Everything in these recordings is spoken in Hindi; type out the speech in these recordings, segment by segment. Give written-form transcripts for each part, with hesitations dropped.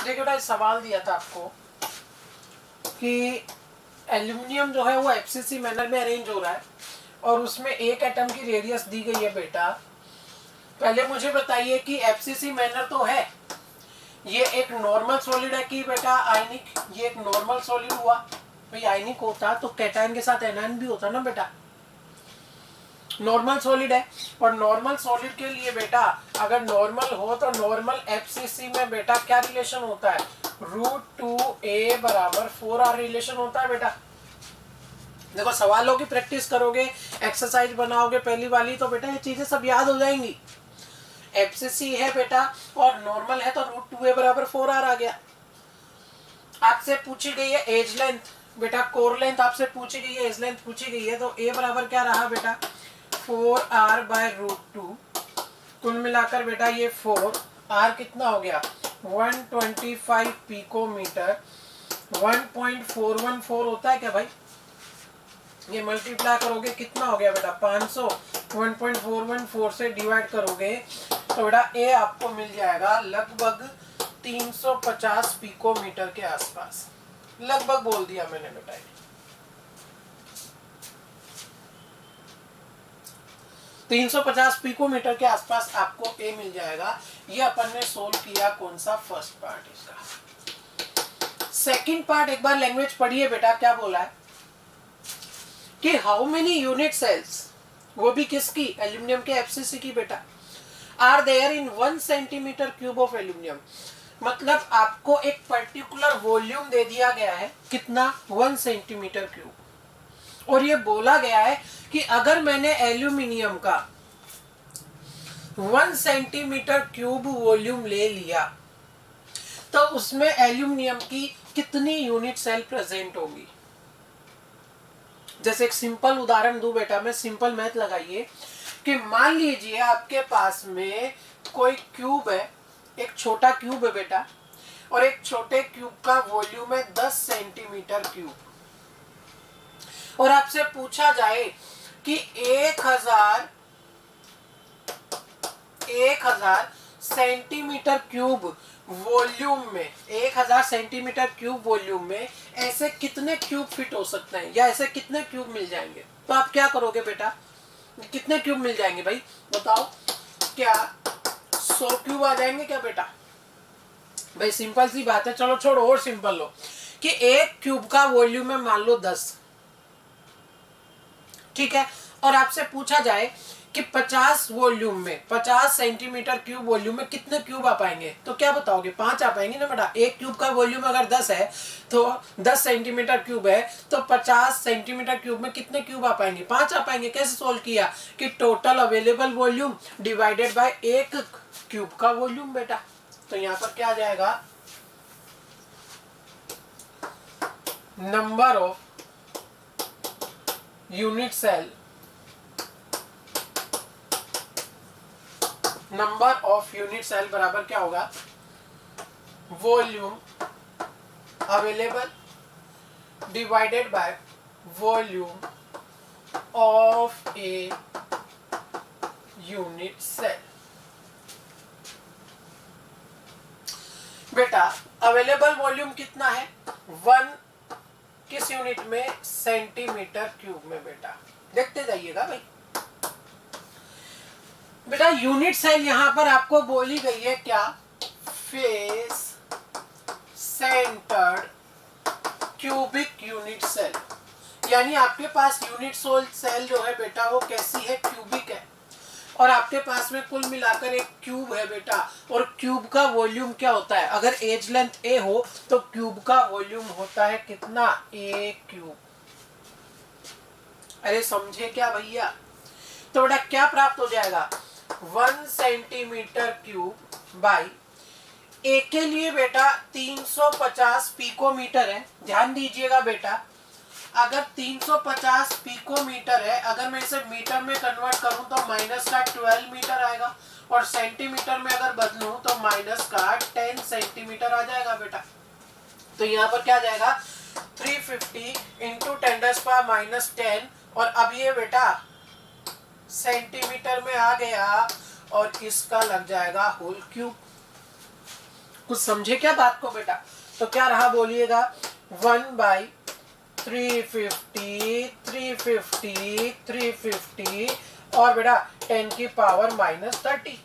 देखो बेटा सवाल दिया था आपको कि एल्यूमिनियम जो है वो एफसीसी मैनर में अरेंज हो रहा है और उसमें एक एटम की रेडियस दी गई है बेटा। पहले मुझे बताइए कि एफसीसी मैनर तो है, ये एक नॉर्मल सॉलिड है कि बेटा आयनिक? ये एक नॉर्मल सॉलिड हुआ। भाई आयनिक होता तो कैटायन के साथ एनायन भी होता ना बेटा। नॉर्मल सॉलिड है और नॉर्मल सॉलिड के लिए बेटा अगर नॉर्मल हो तो नॉर्मल एफसीसी में बेटा क्या रिलेशन होता है? √2a = 4r रिलेशन होता है बेटा। देखो सवालों की प्रैक्टिस करोगे, एक्सरसाइज बनाओगे पहली वाली, तो बेटा ये चीजें सब याद हो जाएंगी। एफसीसी है बेटा और नॉर्मल है तो √2a = 4r आ गया। आपसे पूछी गई है एज लेंथ, बेटा कोर लेंथ आपसे पूछी गई है, एज लेंथ पूछी गई है, तो a बराबर क्या रहा बेटा? 4r/√2। कुल मिलाकर बेटा ये 4r कितना हो गया? 125 पिकोमीटर। 1.414 होता है क्या भाई? ये मल्टीप्लाई करोगे कितना हो गया बेटा? 500। 1.414 से डिवाइड करोगे तो बेटा ए आपको मिल जाएगा लगभग 350 पिकोमीटर के आसपास। लगभग बोल दिया मैंने बेटा। 350 पिकोमीटर के आसपास आपको ए मिल जाएगा। ये अपन ने सोल्व किया कौन सा? फर्स्ट पार्ट इसका। सेकंड पार्ट एक बार लैंग्वेज पढ़िए बेटा, क्या बोला है कि हाउ मेनी यूनिट सेल्स, वो भी किसकी? एल्यूमिनियम के एफसीसी की बेटा, are there in 1 centimetre cube of aluminium. मतलब आपको एक पर्टिकुलर वॉल्यूम दे दिया गया है, कितना? 1 सेंटीमीटर क्यूब। और ये बोला गया है कि अगर मैंने एल्यूमिनियम का 1 सेंटीमीटर क्यूब वॉल्यूम ले लिया तो उसमें एल्यूमिनियम की कितनी यूनिट सेल प्रेजेंट होगी। जैसे एक सिंपल उदाहरण दूं बेटा मैं, सिंपल मैथ लगाइए कि मान लीजिए आपके पास में कोई क्यूब है, एक छोटा क्यूब है बेटा, और एक छोटे क्यूब का वॉल्यूम है 10 सेंटीमीटर क्यूब, और आपसे पूछा जाए कि 1000 सेंटीमीटर क्यूब वॉल्यूम में, 1000 सेंटीमीटर क्यूब वॉल्यूम में ऐसे कितने क्यूब फिट हो सकते हैं, या ऐसे कितने क्यूब मिल जाएंगे? तो आप क्या करोगे बेटा? कितने क्यूब मिल जाएंगे भाई बताओ? क्या 100 क्यूब आ जाएंगे क्या बेटा? भाई सिंपल सी बात है। चलो छोड़ो और सिंपल लो कि एक क्यूब का वॉल्यूम है मान लो 10, ठीक है, और आपसे पूछा जाए कि 50 वॉल्यूम में, 50 सेंटीमीटर क्यूब वॉल्यूम में कितने क्यूब आ पाएंगे, तो क्या बताओगे? 5 आ पाएंगे ना बेटा। एक क्यूब का वॉल्यूम अगर 10 है तो 10 सेंटीमीटर क्यूब है तो 50 सेंटीमीटर क्यूब में कितने क्यूब आ पाएंगे? 5 आ पाएंगे। कैसे सोल्व किया? कि total available volume divided by एक क्यूब का वॉल्यूम बेटा। तो यहाँ पर क्या आ जाएगा? Number of unit cell, number of unit cell बराबर क्या होगा? Volume available divided by volume of a unit cell. बेटा अवेलेबल वॉल्यूम कितना है? 1 किस यूनिट में? सेंटीमीटर क्यूब में बेटा। देखते जाइएगा भाई। बेटा यूनिट सेल यहां पर आपको बोली गई है क्या? Face centred cubic unit cell. यानी आपके पास यूनिट सेल जो है बेटा वो कैसी है? क्यूबिक है। और आपके पास में कुल मिलाकर एक क्यूब है बेटा, और क्यूब का वॉल्यूम क्या होता है? अगर एज लेंथ ए हो तो क्यूब का वॉल्यूम होता है कितना? ए क्यूब। अरे समझे क्या भैया? तो बेटा क्या प्राप्त हो जाएगा? 1 सेंटीमीटर क्यूब बाई ए के लिए बेटा 350 पिकोमीटर है। ध्यान दीजिएगा बेटा, अगर 350 पिकोमीटर है, अगर मैं इसे मीटर में कन्वर्ट करूं तो माइनस का 12 मीटर आएगा, और सेंटीमीटर में अगर बदलूं तो माइनस का 10 सेंटीमीटर आ जाएगा बेटा। तो यहाँ पर क्या आ जाएगा? 350 इंटू 10⁻⁻10, और अब ये बेटा सेंटीमीटर में आ गया और इसका लग जाएगा होल क्यूब। कुछ समझे क्या बात को बेटा? तो क्या रहा बोलिएगा, 1/350 350 350 और बेटा 10 की पावर -30।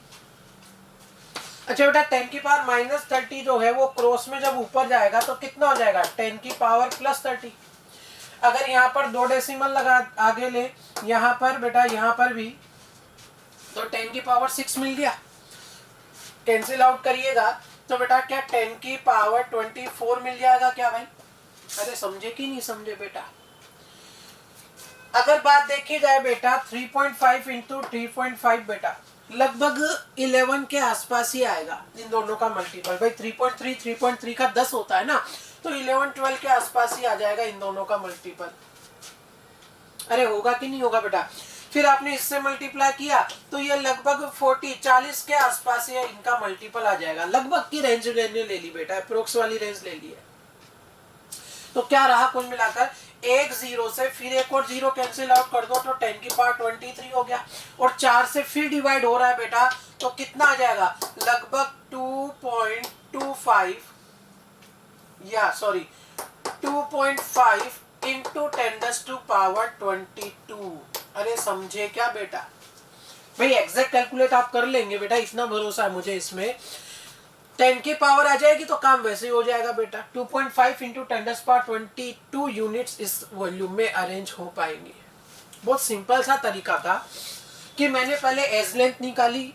अच्छा बेटा 10 की पावर -30 जो है वो क्रॉस में जब ऊपर जाएगा तो कितना हो जाएगा, 10 की पावर +30। अगर यहाँ पर 2 डेसिमल लगा आगे ले, यहाँ पर बेटा यहाँ पर भी, तो 10 की पावर 6 मिल गया। कैंसिल आउट करिएगा तो बेटा क्या 10 की पावर 24 मिल जाएगा क्या भाई? अरे समझे कि नहीं समझे बेटा? अगर बात देखी जाए बेटा 3.5 इंटू 3.5 बेटा लगभग 11 के आसपास ही आएगा इन दोनों का मल्टीपल। भाई 3.3 का 10 होता है ना, तो 11-12 के आसपास ही आ जाएगा इन दोनों का मल्टीपल। अरे होगा कि नहीं होगा बेटा? फिर आपने इससे मल्टीप्लाई किया तो ये लगभग 40 के आसपास ही इनका मल्टीपल आ जाएगा। लगभग की रेंज ले ली बेटा, अप्रोक्स वाली रेंज ले ली है। तो क्या रहा कुल मिलाकर, एक 0 से फिर एक और 0 कैंसिल आउट कर दो तो 10 की पावर 23 हो गया, और 4 से फिर डिवाइड हो रहा है बेटा, तो कितना आ जाएगा, लगभग 2.25 या सॉरी 2.5 इंटू 10⁻²²। अरे समझे क्या बेटा? भाई एग्जैक्ट कैलकुलेट आप कर लेंगे बेटा, इतना भरोसा है मुझे इसमें। 10 की पावर आ जाएगी तो काम वैसे ही हो जाएगा बेटा। 2.5 इंटू 10⁻²² यूनिट्स इस वॉल्यूम में अरेंज हो पाएंगे। बहुत सिंपल सा तरीका था कि मैंने पहले एज लेंथ निकाली,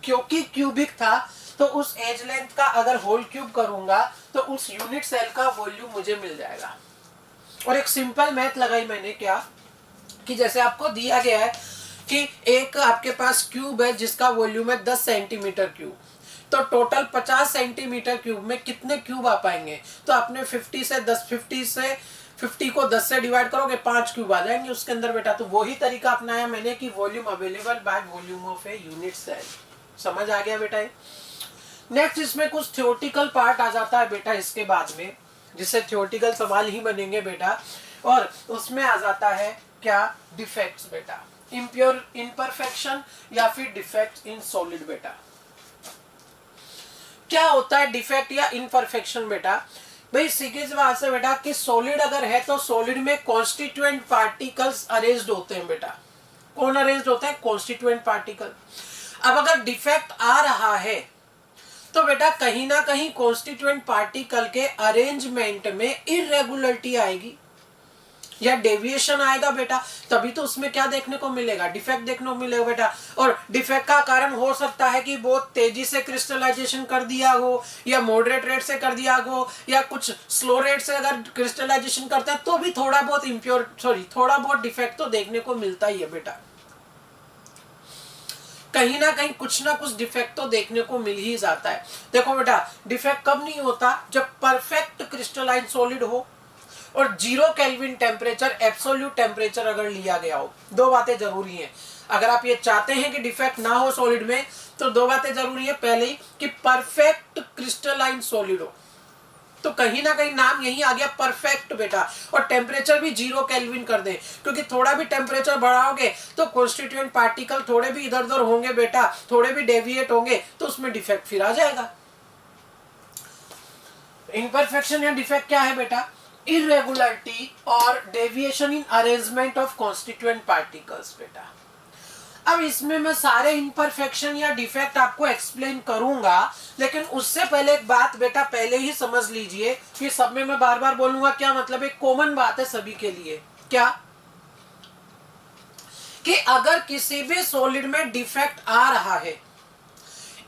क्योंकि क्यूबिक था तो उस एज लेंथ का अगर होल क्यूब करूंगा तो उस यूनिट सेल का वॉल्यूम मुझे मिल जाएगा। और एक सिंपल मैथ लगाई मैंने, क्या कि जैसे आपको दिया गया है कि एक आपके पास क्यूब है जिसका वॉल्यूम है 10 सेंटीमीटर क्यूब, तो टोटल 50 सेंटीमीटर क्यूब में कितने क्यूब आ पाएंगे? तो आपने 50 को 10 से डिवाइड करोगे 5 क्यूब आ जाएंगे उसके अंदर बेटा। तो वही तरीका अपनाया मैंने कि volume available by volume of a unit cell. समझ आ गया बेटा? नेक्स्ट इसमें कुछ थ्योरेटिकल पार्ट आ जाता है बेटा इसके बाद में, जिससे थ्योरेटिकल सवाल ही बनेंगे बेटा। और उसमें आ जाता है क्या, डिफेक्ट्स बेटा, इम्प्योर इम्परफेक्शन या फिर डिफेक्ट इन सॉलिड बेटा। क्या होता है डिफेक्ट या इनपरफेक्शन बेटा? भाई सीधी सी बात है बेटा कि सॉलिड अगर है तो सॉलिड में कॉन्स्टिट्यूएंट पार्टिकल्स अरेंज्ड होते हैं बेटा। कौन अरेंज्ड होते हैं? Constituent particle. अब अगर डिफेक्ट आ रहा है तो बेटा कहीं ना कहीं कॉन्स्टिट्यूएंट पार्टिकल के अरेंजमेंट में इरेगुलरिटी आएगी या डेविएशन आएगा बेटा, तभी तो उसमें क्या देखने को मिलेगा, डिफेक्ट देखने को मिलेगा बेटा। और डिफेक्ट का कारण हो सकता है कि बहुत तेजी से क्रिस्टलाइजेशन कर दिया हो, या मॉडरेट रेट से कर दिया हो, या कुछ स्लो रेट से अगर क्रिस्टलाइजेशन करता है तो भी थोड़ा बहुत डिफेक्ट तो देखने को मिलता ही है बेटा। कहीं ना कहीं कुछ ना कुछ डिफेक्ट तो देखने को मिल ही जाता है। देखो बेटा डिफेक्ट कब नहीं होता, जब परफेक्ट क्रिस्टलाइन सॉलिड हो और 0 केल्विन टेम्परेचर एब्सोल्यूट टेम्परेचर अगर लिया गया हो। दो बातें जरूरी हैं अगर आप ये चाहते हैं कि डिफेक्ट ना हो सॉलिड में, तो दो बातें जरूरी है। पहले ही कि परफेक्ट क्रिस्टलाइन सॉलिड हो, तो कहीं ना कहीं नाम यही आ गया परफेक्ट बेटा। और टेम्परेचर भी 0 केल्विन कर दे, क्योंकि थोड़ा भी टेम्परेचर बढ़ाओगे तो कॉन्स्टिट्यूएंट पार्टिकल थोड़े भी इधर उधर होंगे बेटा, थोड़े भी डेविएट होंगे तो उसमें डिफेक्ट फिर आ जाएगा। इम्परफेक्शन या डिफेक्ट क्या है बेटा? इरेगुलरिटी और deviation in arrangement of constituent particles बेटा। अब इसमें मैं सारे इम्परफेक्शन या डिफेक्ट आपको एक्सप्लेन करूंगा, लेकिन उससे पहले एक बात बेटा पहले ही समझ लीजिए कि सब में मैं बार बार बोलूंगा क्या मतलब, एक कॉमन बात है सभी के लिए, क्या कि अगर किसी भी सॉलिड में डिफेक्ट आ रहा है,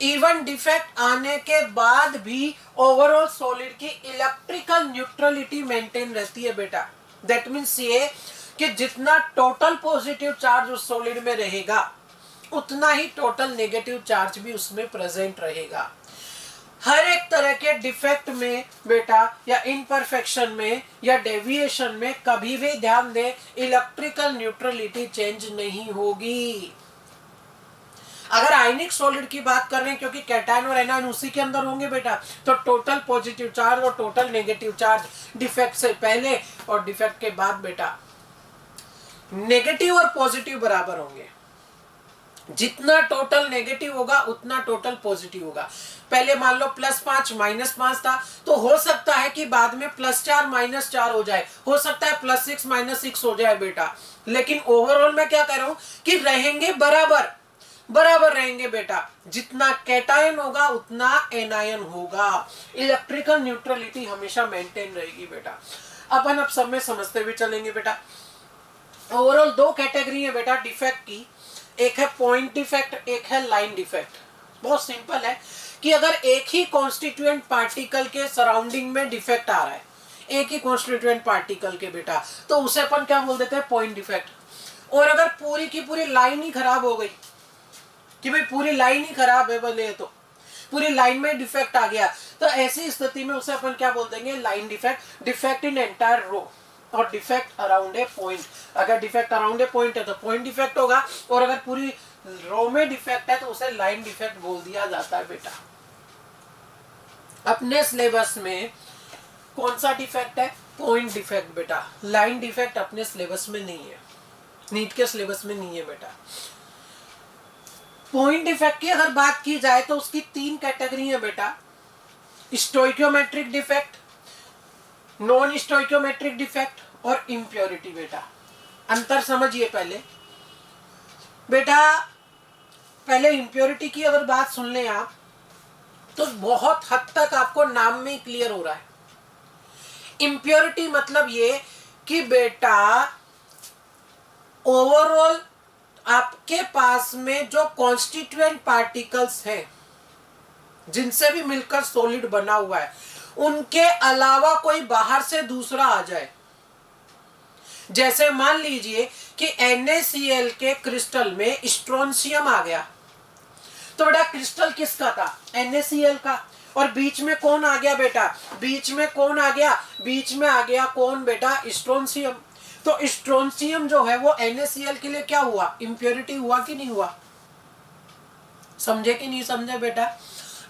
इवन डिफेक्ट आने के बाद भी ओवरऑल सॉलिड की इलेक्ट्रिकल न्यूट्रलिटी मेंटेन रहती है बेटा। दैट मीन्स ये कि जितना टोटल पॉजिटिव चार्ज उस सॉलिड में रहेगा उतना ही टोटल नेगेटिव चार्ज भी उसमें प्रेजेंट रहेगा। हर एक तरह के डिफेक्ट में बेटा या इम्परफेक्शन में या डेविएशन में कभी भी ध्यान दें इलेक्ट्रिकल न्यूट्रलिटी चेंज नहीं होगी। अगर आयनिक सॉलिड की बात कर रहे हैं, क्योंकि कैटायन और एनायन उसी के अंदर होंगे बेटा, तो टोटल पॉजिटिव चार्ज और टोटल नेगेटिव चार्ज डिफेक्ट से पहले और डिफेक्ट के बाद बेटा नेगेटिव और पॉजिटिव बराबर होंगे। जितना टोटल नेगेटिव होगा उतना टोटल पॉजिटिव होगा। पहले मान लो +5 -5 था, तो हो सकता है कि बाद में +4 -4 हो जाए, हो सकता है +6 -6 हो जाए बेटा। लेकिन ओवरऑल मैं क्या कह रहा हूं कि रहेंगे बराबर, बराबर रहेंगे बेटा। जितना कैटायन होगा उतना एनायन होगा। इलेक्ट्रिकल न्यूट्रलिटी हमेशा मेंटेन रहेगी बेटा। अपन अब सब में समझते हुए चलेंगे बेटा। ओवरऑल 2 कैटेगरी है बेटा डिफेक्ट की, एक है पॉइंट डिफेक्ट, एक है लाइन डिफेक्ट। बहुत सिंपल है कि अगर एक ही कॉन्स्टिट्यूएंट पार्टिकल के सराउंडिंग में डिफेक्ट आ रहा है, एक ही कॉन्स्टिट्यूएंट पार्टिकल के बेटा, तो उसे अपन क्या बोल देते हैं, पॉइंट डिफेक्ट। और अगर पूरी की पूरी लाइन ही खराब हो गई कि भाई पूरी लाइन ही खराब है, बोले तो पूरी लाइन में डिफेक्ट आ गया, तो ऐसी स्थिति में उसे अपन क्या बोल देंगे, line defect. Defect in entire row और डिफेक्ट अराउंड ए पॉइंट। अगर डिफेक्ट अराउंड ए पॉइंट है तो पॉइंट डिफेक्ट होगा, और अगर पूरी रो में डिफेक्ट है तो उसे लाइन डिफेक्ट बोल दिया जाता है बेटा। अपने सिलेबस में कौन सा डिफेक्ट है, पॉइंट डिफेक्ट बेटा। लाइन डिफेक्ट अपने सिलेबस में नहीं है, नीट के सिलेबस में नहीं है बेटा। पॉइंट डिफेक्ट की अगर बात की जाए तो उसकी 3 कैटेगरी है बेटा, stoichiometric defect, non stoichiometric defect और इम्प्योरिटी बेटा। अंतर समझिए पहले बेटा। पहले इम्प्योरिटी की अगर बात सुन लें आप, तो बहुत हद तक आपको नाम में ही क्लियर हो रहा है। इम्प्योरिटी मतलब ये कि बेटा ओवरऑल आपके पास में जो कॉन्स्टिट्यूएंट पार्टिकल्स हैं जिनसे भी मिलकर सॉलिड बना हुआ है, उनके अलावा कोई बाहर से दूसरा आ जाए। जैसे मान लीजिए कि NaCl के क्रिस्टल में स्ट्रोंशियम आ गया, तो बेटा क्रिस्टल किसका था, NaCl का, और बीच में कौन आ गया बेटा, बीच में कौन आ गया, बीच में आ गया कौन बेटा, स्ट्रोंशियम। तो स्ट्रोंशियम जो है वो NaCl के लिए क्या हुआ, इंप्योरिटी हुआ कि नहीं हुआ। समझे कि नहीं समझे बेटा।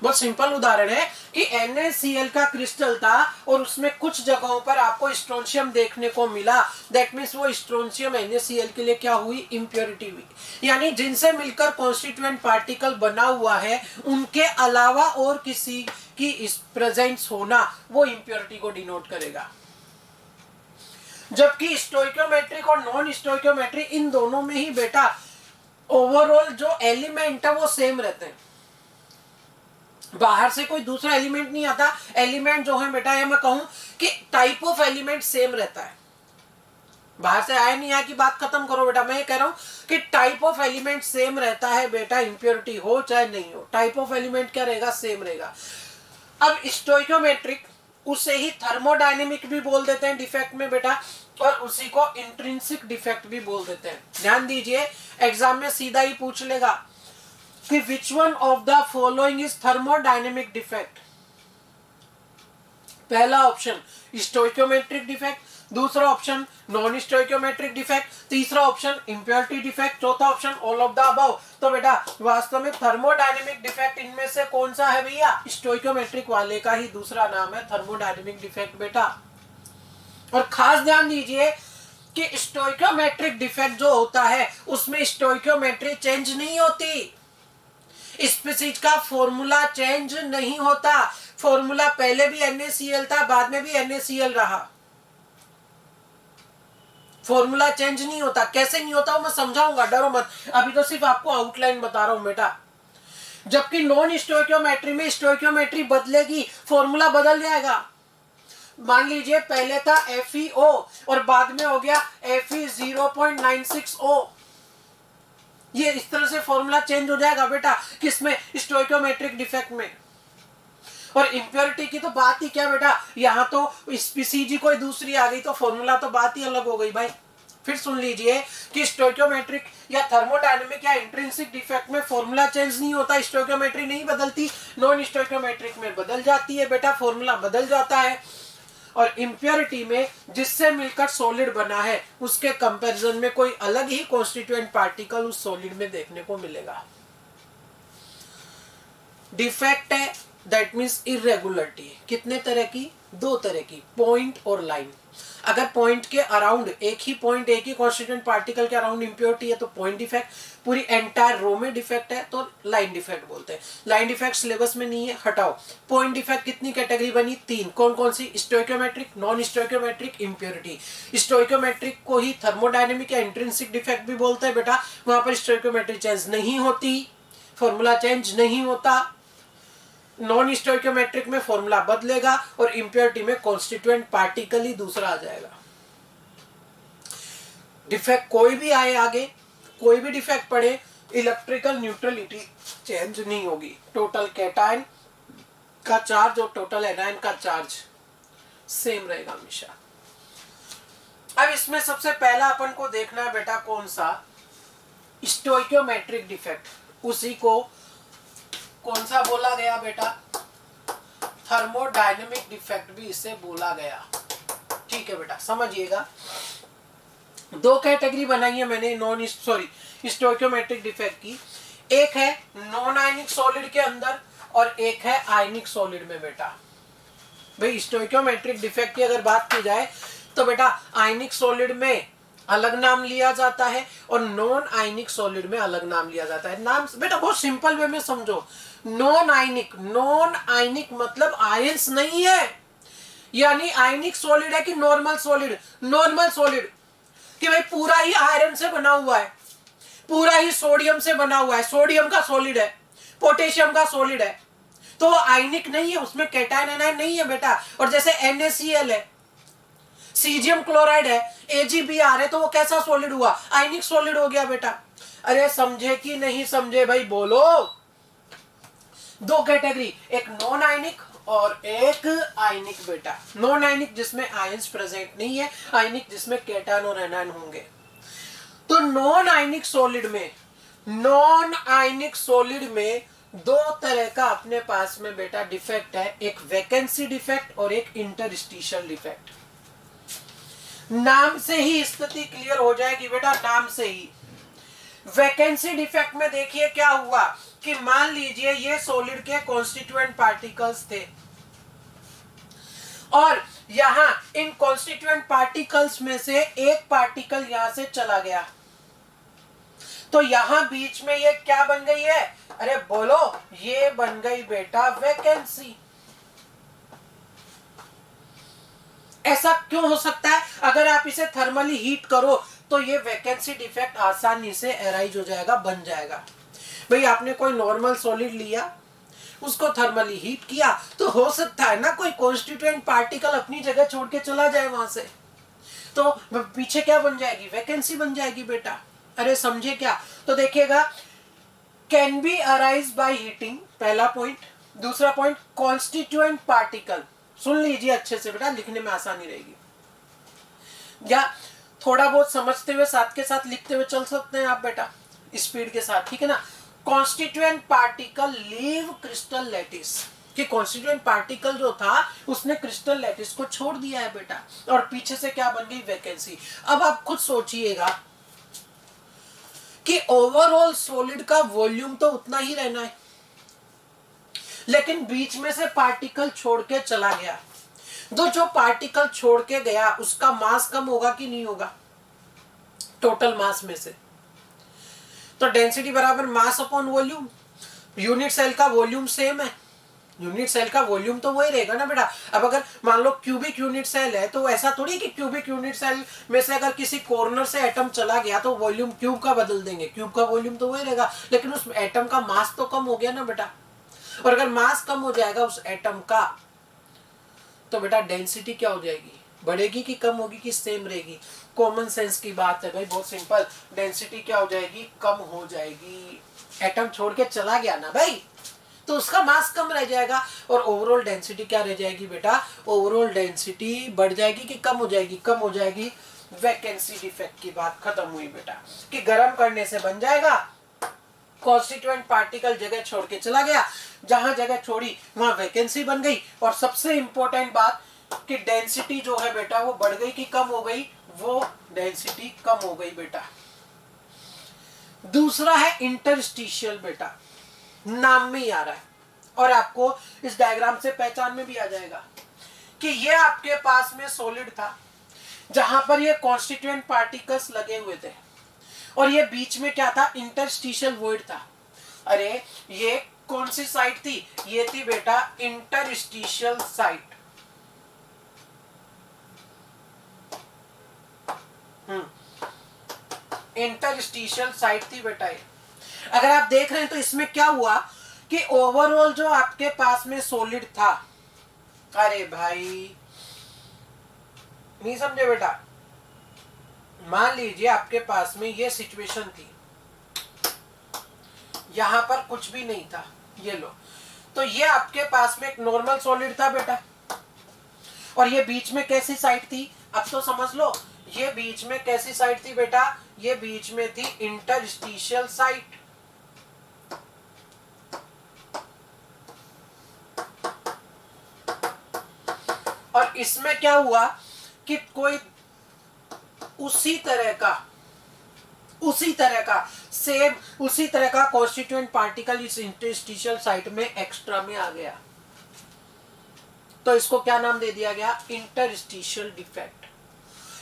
बहुत सिंपल उदाहरण है कि NaCl का क्रिस्टल था और उसमें कुछ जगहों पर आपको स्ट्रोंशियम देखने को मिला, दैट मीन्स वो स्ट्रोंशियम NaCl के लिए क्या हुई, इंप्योरिटी हुई। यानी जिनसे मिलकर कॉन्स्टिट्यूएंट पार्टिकल बना हुआ है उनके अलावा और किसी की प्रेजेंस होना वो इंप्योरिटी को डिनोट करेगा। जबकि स्टोइकियोमेट्रिक और नॉन स्टोइकियोमेट्रिक इन दोनों में ही बेटा ओवरऑल जो एलिमेंट है वो सेम रहते हैं, बाहर से कोई दूसरा एलिमेंट नहीं आता। एलिमेंट जो है बेटा, ये मैं कहूं कि टाइप ऑफ एलिमेंट सेम रहता है, बाहर से आया नहीं आया की बात खत्म करो बेटा। मैं ये कह रहा हूं कि टाइप ऑफ एलिमेंट सेम रहता है बेटा, इंप्योरिटी हो चाहे नहीं हो, टाइप ऑफ एलिमेंट क्या रहेगा, सेम रहेगा। अब स्टोइकियोमेट्रिक, उसे ही थर्मोडायनेमिक भी बोल देते हैं डिफेक्ट में बेटा, और उसी को इंट्रिंसिक डिफेक्ट भी बोल देते हैं। ध्यान दीजिए, एग्जाम में सीधा ही पूछ लेगा कि which one of the following is thermodynamic defect. पहला ऑप्शन स्टोइकियोमेट्रिक डिफेक्ट, दूसरा ऑप्शन नॉन स्टोइकियोमेट्रिक डिफेक्ट, तीसरा ऑप्शन इंप्योरिटी डिफेक्ट, चौथा option all of the above. तो बेटा वास्तव में थर्मोडायनेमिक डिफेक्ट इनमें से कौन सा है भैया, स्टोइकियोमेट्रिक वाले का ही दूसरा नाम है थर्मोडायनेमिक डिफेक्ट बेटा। और खास ध्यान दीजिए कि स्टोइकियोमेट्रिक डिफेक्ट जो होता है उसमें स्टोइकियोमेट्री चेंज नहीं होती, स्पीसीज का फॉर्मूला चेंज नहीं होता। फॉर्मूला पहले भी NaCl था, बाद में भी NaCl रहा, फॉर्मूला चेंज नहीं होता। कैसे नहीं होता वो मैं समझाऊंगा, डरो मत, अभी तो सिर्फ आपको आउटलाइन बता रहा हूं बेटा। जबकि नॉन स्टोइकियोमेट्री में स्टोइकियोमेट्री बदलेगी, फॉर्मूला बदल जाएगा। मान लीजिए पहले था FeO और बाद में हो गया Fe0.96O, ये इस तरह से फॉर्मूला चेंज हो जाएगा बेटा, किसमें, स्टोइकियोमेट्रिक डिफेक्ट में। और इंप्योरिटी की तो बात ही क्या बेटा, यहाँ तो स्पीसीज कोई दूसरी आ गई तो फॉर्मूला तो बात ही अलग हो गई भाई। फिर सुन लीजिए कि स्टोइकियोमेट्रिक या थर्मोडायनेमिक या इंट्रिंसिक डिफेक्ट में फॉर्मूला चेंज नहीं होता, स्टोइकियोमेट्री नहीं बदलती, नॉन स्टोइकियोमेट्रिक में बदल जाती है बेटा, फॉर्मूला बदल जाता है। और इंप्योरिटी में जिससे मिलकर सॉलिड बना है उसके कंपैरिजन में कोई अलग ही कॉन्स्टिट्यूएंट पार्टिकल उस सॉलिड में देखने को मिलेगा। डिफेक्ट है दैट मीन्स इरेगुलरिटी। कितने तरह की? दो तरह की, पॉइंट और लाइन। अगर पॉइंट के अराउंड एक ही कॉन्स्टिट्यूएंट पार्टिकल के अराउंड इंप्योरिटी है तो पॉइंट डिफेक्ट, पूरी एंटायर रो में डिफेक्ट है तो लाइन डिफेक्ट बोलते हैं। लाइन डिफेक्ट सिलेबस में नहीं है, हटाओ। पॉइंट डिफेक्ट कितनी कैटेगरी बनी? 3। कौन कौन सी? Stoichiometric, non stoichiometric, impurity. Stoichiometric को ही थर्मोडायनेमिक या इंट्रिंसिक डिफेक्ट भी बोलते हैं बेटा। वहां पर स्टोइकियोमेट्री चेंज नहीं होती, फॉर्मूला चेंज नहीं होता। नॉन स्टोइकियोमेट्रिक में फॉर्मूला बदलेगा और इंप्योरिटी में कॉन्स्टिट्यूएंट पार्टिकल ही दूसरा आ जाएगा। डिफेक्ट कोई भी आए आगे, कोई भी डिफेक्ट पड़े, इलेक्ट्रिकल न्यूट्रलिटी चेंज नहीं होगी। टोटल कैटायन का चार्ज और टोटल एनायन का चार्ज सेम रहेगा हमेशा। अब इसमें सबसे पहला अपन को देखना है बेटा कौन सा? Stoichiometric defect. उसी को कौन सा बोला गया बेटा? थर्मोडायनेमिक डिफेक्ट भी इसे बोला गया। ठीक है बेटा, समझिएगा। दो कैटेगरी बनाई है मैंने स्टोइकियोमेट्रिक डिफेक्ट की। एक है नॉन आयनिक सॉलिड के अंदर और एक है आयनिक सॉलिड में बेटा। भाई स्टोइकियोमेट्रिक डिफेक्ट की अगर बात की जाए तो बेटा आयनिक सॉलिड में अलग नाम लिया जाता है और नॉन आयनिक सॉलिड में अलग नाम लिया जाता है। नाम बेटा बहुत सिंपल वे में समझो। नॉन आयनिक मतलब आयंस नहीं है, यानी आयनिक सॉलिड है कि नॉर्मल सॉलिड? नॉर्मल सॉलिड कि भाई पूरा ही आयरन से बना हुआ है, पूरा ही सोडियम से बना हुआ है, सोडियम का सॉलिड है, पोटेशियम का सॉलिड है, तो वो आयनिक नहीं है, उसमें कैटायन एनायन नहीं है बेटा। और जैसे NaCl है, सीजियम क्लोराइड है, AgBr है, तो वो कैसा सॉलिड हुआ? आयनिक सॉलिड हो गया बेटा। अरे समझे कि नहीं समझे भाई? बोलो। दो कैटेगरी, एक नॉन आयनिक और एक आयनिक बेटा। नॉन आयनिक जिसमें आयंस प्रेजेंट नहीं है, आयनिक जिसमें कैटायन और एनायन होंगे। तो नॉन आयनिक सॉलिड में दो तरह का अपने पास में बेटा डिफेक्ट है, एक वैकेंसी डिफेक्ट और एक इंटरस्टिशियल डिफेक्ट। नाम से ही स्थिति क्लियर हो जाएगी बेटा, नाम से ही। वैकेंसी डिफेक्ट में देखिए क्या हुआ कि मान लीजिए ये सॉलिड के कॉन्स्टिट्यूएंट पार्टिकल्स थे और यहां इन कॉन्स्टिट्यूएंट पार्टिकल्स में से एक पार्टिकल यहां से चला गया, तो यहां बीच में ये क्या बन गई है? अरे बोलो, ये बन गई बेटा वैकेंसी। ऐसा क्यों हो सकता है? अगर आप इसे थर्मली हीट करो तो ये वैकेंसी डिफेक्ट आसानी से एराइज हो जाएगा, बन जाएगा। भाई आपने कोई नॉर्मल सॉलिड लिया, उसको थर्मली हीट किया, तो हो सकता है ना कोई कॉन्स्टिट्यूएंट पार्टिकल अपनी जगह छोड़ के चला जाए वहां से, तो पीछे क्या बन जाएगी? वैकेंसी बन जाएगी बेटा। अरे समझे क्या? तो देखिएगा, can be arise by heating, पहला पॉइंट। दूसरा पॉइंट, कॉन्स्टिट्यूएंट पार्टिकल। सुन लीजिए अच्छे से बेटा, लिखने में आसानी रहेगी, या थोड़ा बहुत समझते हुए साथ के साथ लिखते हुए चल सकते हैं आप बेटा, स्पीड के साथ, ठीक है ना। Constituent particle leave crystal lattice, कि कॉन्स्टिट्यूएंट पार्टिकल जो था उसने क्रिस्टल लैटिस को छोड़ दिया है बेटा, और पीछे से क्या बन गई? वैकेंसी। अब आप खुद सोचिएगा कि ओवरऑल सॉलिड का वॉल्यूम तो उतना ही रहना है, लेकिन बीच में से पार्टिकल छोड़ के चला गया, तो जो पार्टिकल छोड़ के गया उसका मास कम होगा कि नहीं होगा टोटल मास में से? तो डेंसिटी बराबर mass upon volume. Unit cell का वॉल्यूम सेम है, यूनिट सेल का वॉल्यूम तो वही रहेगा ना बेटा। अब अगर मान लो क्यूबिक यूनिट सेल है तो ऐसा थोड़ी कि क्यूबिक यूनिट सेल में से अगर किसी कॉर्नर से एटम चला गया तो वॉल्यूम क्यूब का बदल देंगे, क्यूब का वॉल्यूम तो वही रहेगा, लेकिन उस एटम का मास तो कम हो गया ना बेटा। और अगर मास कम हो जाएगा उस एटम का, तो बेटा डेंसिटी क्या हो जाएगी? बढ़ेगी कि कम होगी कि सेम रहेगी? कॉमन सेंस की बात है भाई, बहुत सिंपल। डेंसिटी क्या हो जाएगी? कम हो जाएगी। एटम छोड़ के चला गया ना भाई, तो उसका मास कम रह जाएगा, और ओवरऑल डेंसिटी क्या रह जाएगी बेटा? ओवरऑल डेंसिटी बढ़ जाएगी कि कम हो जाएगी? कम हो जाएगी। वैकेंसी डिफेक्ट की बात खत्म हुई बेटा, कि गर्म करने से बन जाएगा, कॉन्स्टिट्यूएंट पार्टिकल जगह छोड़ के चला गया, जहां जगह छोड़ी वहां वैकेंसी बन गई। और सबसे इंपॉर्टेंट बात कि डेंसिटी जो है बेटा वो बढ़ गई कि कम हो गई? वो डेंसिटी कम हो गई बेटा। दूसरा है इंटरस्टिशियल बेटा, नाम में ही आ रहा है, और आपको इस डायग्राम से पहचान में भी आ जाएगा कि ये आपके पास में सॉलिड था जहां पर ये कॉन्स्टिट्यूएंट पार्टिकल्स लगे हुए थे और ये बीच में क्या था, इंटरस्टिशियल वॉइड था। अरे ये कौन सी साइट थी, ये थी बेटा इंटरस्टिशियल साइट। इंटरस्टिशियल साइट थी बेटा ये। अगर आप देख रहे हैं तो इसमें क्या हुआ कि ओवरऑल जो आपके पास में सॉलिड था, अरे भाई नहीं समझे बेटा, मान लीजिए आपके पास में ये सिचुएशन थी, यहां पर कुछ भी नहीं था, ये लो, तो ये आपके पास में एक नॉर्मल सॉलिड था बेटा और ये बीच में कैसी साइड थी, अब तो समझ लो, ये बीच में कैसी साइड थी बेटा, ये बीच में थी इंटरस्टिशियल साइट। और इसमें क्या हुआ कि कोई उसी तरह का कॉन्स्टिट्यूएंट पार्टिकल इस इंटरस्टिशियल साइट में एक्स्ट्रा में आ गया, तो इसको क्या नाम दे दिया गया, इंटरस्टिशियल डिफेक्ट।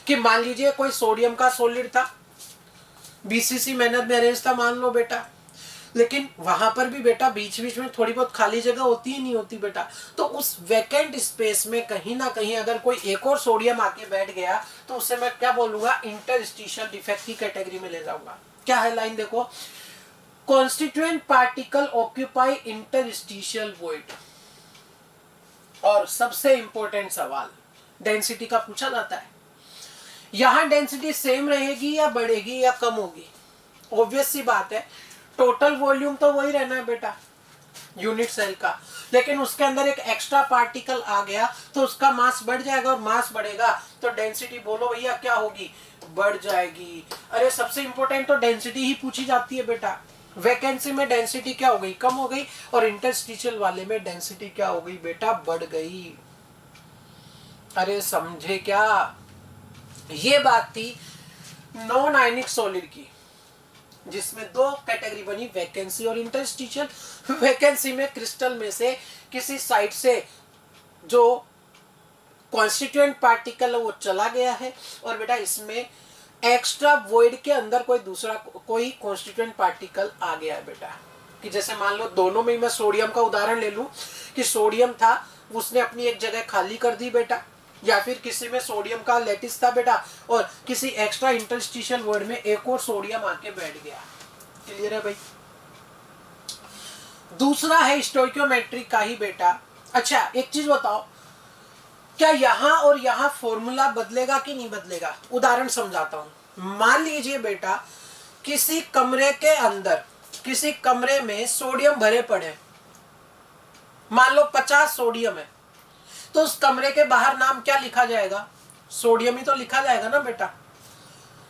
कि मान लीजिए कोई सोडियम का सॉलिड था, बीसीसी मैनर में अरेंज था मान लो बेटा, लेकिन वहां पर भी बेटा बीच बीच में थोड़ी बहुत खाली जगह होती ही नहीं होती बेटा, तो उस वैकेंट स्पेस में कहीं ना कहीं अगर कोई एक और सोडियम आके बैठ गया तो उसे मैं क्या बोलूंगा, इंटरस्टिशियल डिफेक्ट की कैटेगरी में ले जाऊंगा। क्या है लाइन देखो, constituent particle occupy interstitial void. और सबसे इंपॉर्टेंट सवाल डेंसिटी का पूछा जाता है, यहां डेंसिटी सेम रहेगी या बढ़ेगी या कम होगी। ऑब्वियस सी बात है, टोटल वॉल्यूम तो वही रहना है बेटा यूनिट सेल का, लेकिन उसके अंदर एक एक्स्ट्रा पार्टिकल आ गया तो उसका मास बढ़ जाएगा, और मास बढ़ेगा तो डेंसिटी बोलो भैया क्या होगी, बढ़ जाएगी। अरे सबसे इंपॉर्टेंट तो डेंसिटी ही पूछी जाती है बेटा, वैकेंसी में डेंसिटी क्या हो गई, कम हो गई, और इंटरस्टिशियल वाले में डेंसिटी क्या हो गई बेटा, बढ़ गई। अरे समझे क्या, ये बात थी नॉन आयनिक सॉलिड की, जिसमें दो कैटेगरी बनी, वैकेंसी और इंटरस्टिशियल। वैकेंसी में क्रिस्टल में से किसी साइड से जो कॉन्स्टिट्यूएंट पार्टिकल है वो चला गया है, और बेटा इसमें एक्स्ट्रा वॉइड के अंदर कोई कॉन्स्टिट्यूएंट पार्टिकल आ गया है बेटा। कि जैसे मान लो दोनों में मैं सोडियम का उदाहरण ले लूं कि सोडियम था, उसने अपनी एक जगह खाली कर दी बेटा, या फिर किसी में सोडियम का लेटिस था बेटा और किसी एक्स्ट्रा इंटरस्टिशियल वर्ड में एक और सोडियम आके बैठ गया। क्लियर है भाई। दूसरा है स्टोइकियोमेट्री का ही बेटा। अच्छा एक चीज बताओ, क्या यहां और यहां फॉर्मूला बदलेगा कि नहीं बदलेगा। उदाहरण समझाता हूं, मान लीजिए बेटा किसी कमरे में सोडियम भरे पड़े, मान लो 50 सोडियम है, तो उस कमरे के बाहर नाम क्या लिखा जाएगा, सोडियम ही तो लिखा जाएगा ना बेटा।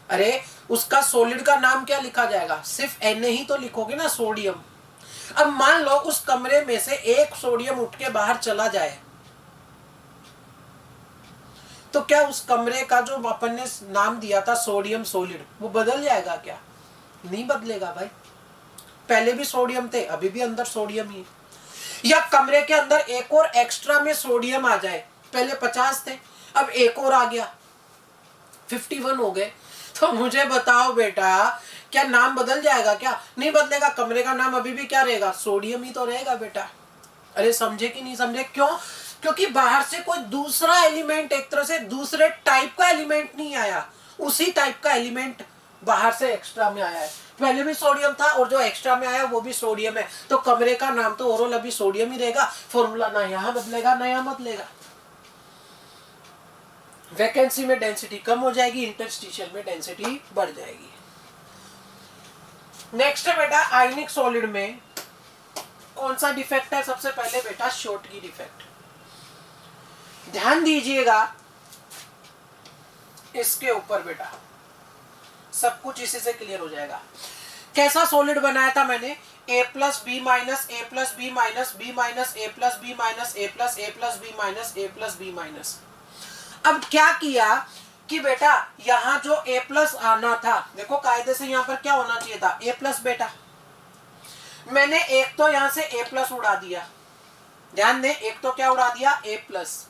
अरे उसका सॉलिड का नाम क्या लिखा जाएगा, सिर्फ Na ही तो लिखोगे ना, सोडियम। अब मान लो उस कमरे में से एक सोडियम उठ के बाहर चला जाए, तो क्या उस कमरे का जो अपन ने नाम दिया था सोडियम सॉलिड, वो बदल जाएगा क्या, नहीं बदलेगा भाई। पहले भी सोडियम थे, अभी भी अंदर सोडियम ही। या कमरे के अंदर एक और एक्स्ट्रा में सोडियम आ जाए, पहले 50 थे अब एक और आ गया 51 हो गए, तो मुझे बताओ बेटा क्या नाम बदल जाएगा क्या, नहीं बदलेगा। कमरे का नाम अभी भी क्या रहेगा, सोडियम ही तो रहेगा बेटा। अरे समझे कि नहीं समझे, क्यों, क्योंकि बाहर से कोई दूसरा एलिमेंट, एक तरह से दूसरे टाइप का एलिमेंट नहीं आया, उसी टाइप का एलिमेंट बाहर से एक्स्ट्रा में आया है। पहले भी सोडियम था और जो एक्स्ट्रा में आया वो भी सोडियम है, तो कमरे का नाम तो ओवरऑल अभी सोडियम ही रहेगा, फॉर्मूला ना यहां बदलेगा ना यहां बदलेगा। वैकेंसी में डेंसिटी कम हो जाएगी, इंटरस्टिशियल में डेंसिटी बढ़ जाएगी। नेक्स्ट है बेटा आयनिक सॉलिड में कौन सा डिफेक्ट है, सबसे पहले बेटा शॉर्टकी डिफेक्ट। ध्यान दीजिएगा इसके ऊपर बेटा, सब कुछ इसी से क्लियर हो जाएगा। कैसा सॉलिड बनाया था मैंने, a plus B minus A plus B minus B minus A plus B minus A plus A plus B minus A plus B minus. अब क्या किया कि बेटा यहां जो a प्लस आना था, देखो कायदे से यहां पर क्या होना चाहिए था, a प्लस बेटा, मैंने एक तो यहां से a प्लस उड़ा दिया, ध्यान दें, एक तो क्या उड़ा दिया A प्लस,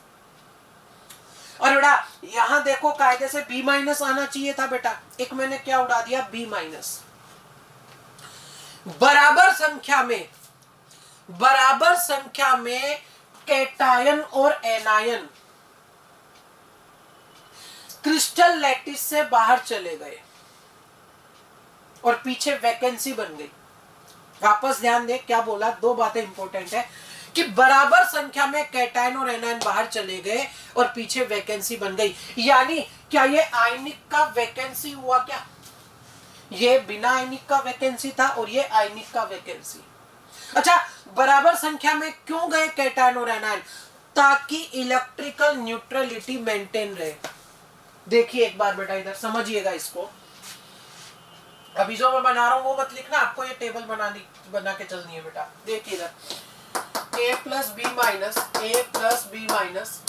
और बेटा यहां देखो कायदे से B माइनस आना चाहिए था बेटा, एक मैंने क्या उड़ा दिया B माइनस। बराबर संख्या में कैटायन और एनायन क्रिस्टल लैटिस से बाहर चले गए और पीछे वैकेंसी बन गई। वापस ध्यान दे क्या बोला, दो बातें इंपॉर्टेंट है कि बराबर संख्या में कैटायन और एनायन बाहर चले गए और पीछे वैकेंसी बन गई। यानी क्या ये आयनिक का वैकेंसी हुआ क्या? ये बिना आयनिक का वैकेंसी था और ये आयनिक का वैकेंसी। अच्छा, बराबर संख्या में क्यों गए कैटायन और एनायन? ताकि इलेक्ट्रिकल न्यूट्रलिटी मेंटेन रहे। देखिए एक बार बेटा इधर समझिएगा इसको, अभी जो मैं बना रहा हूं वो मत लिखना, आपको ये टेबल बना के चलनी है बेटा। देखिए इधर A plus B minus, A plus B minus,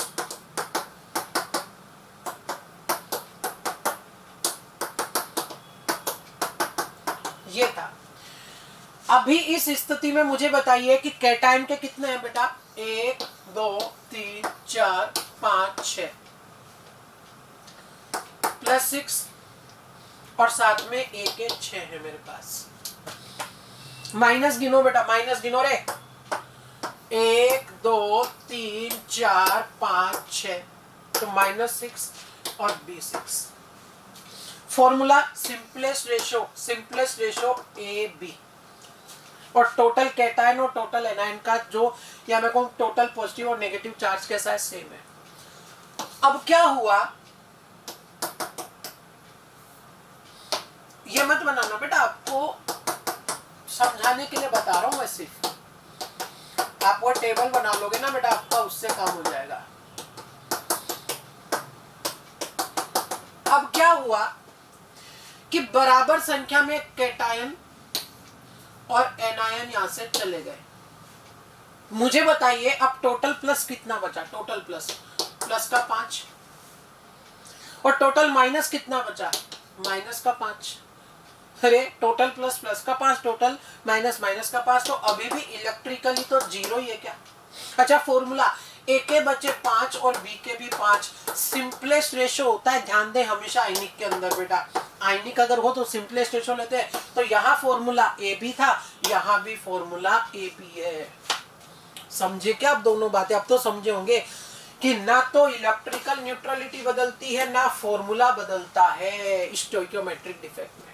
ये था। अभी इस स्थिति में मुझे बताइए कि कैटायन के कितने हैं बेटा? 1 2 3 4 5 6 प्लस 6 और साथ में एक 6 है मेरे पास। माइनस गिनो बेटा, माइनस गिनो रे। 1 2 3 4 5 6, तो -6 और B6। Formula simplest ratio AB, और टोटल कैटायन और टोटल एनायन का जो, या मैं कहूं टोटल पॉजिटिव और नेगेटिव चार्ज कैसा है, सेम है। अब क्या हुआ, ये मत बनाना बेटा, आपको समझाने के लिए बता रहा हूं मैं सिर्फ। आप वो टेबल बना लोगे ना बेटा, आपका उससे काम हो जाएगा। अब क्या हुआ कि बराबर संख्या में कैटायन और एनायन यहां से चले गए। मुझे बताइए अब टोटल प्लस कितना बचा? टोटल प्लस का 5, और टोटल माइनस कितना बचा? माइनस का 5। अरे टोटल प्लस का 5, टोटल माइनस का 5, तो अभी भी इलेक्ट्रिकली तो जीरो ही है क्या? अच्छा, फॉर्मूला A के बचे 5 और B के भी 5, सिंपलेस्ट रेशो होता है। ध्यान दें हमेशा आयनिक के अंदर बेटा, आयनिक अगर हो तो सिंपलेस्ट रेशो लेते हैं। तो यहाँ फॉर्मूला AB था, यहाँ भी फॉर्मूला AB है। समझे क्या आप दोनों बातें? अब तो समझे होंगे कि ना तो इलेक्ट्रिकल न्यूट्रलिटी बदलती है, ना फॉर्मूला बदलता है स्टोइकियोमेट्रिक डिफेक्ट में।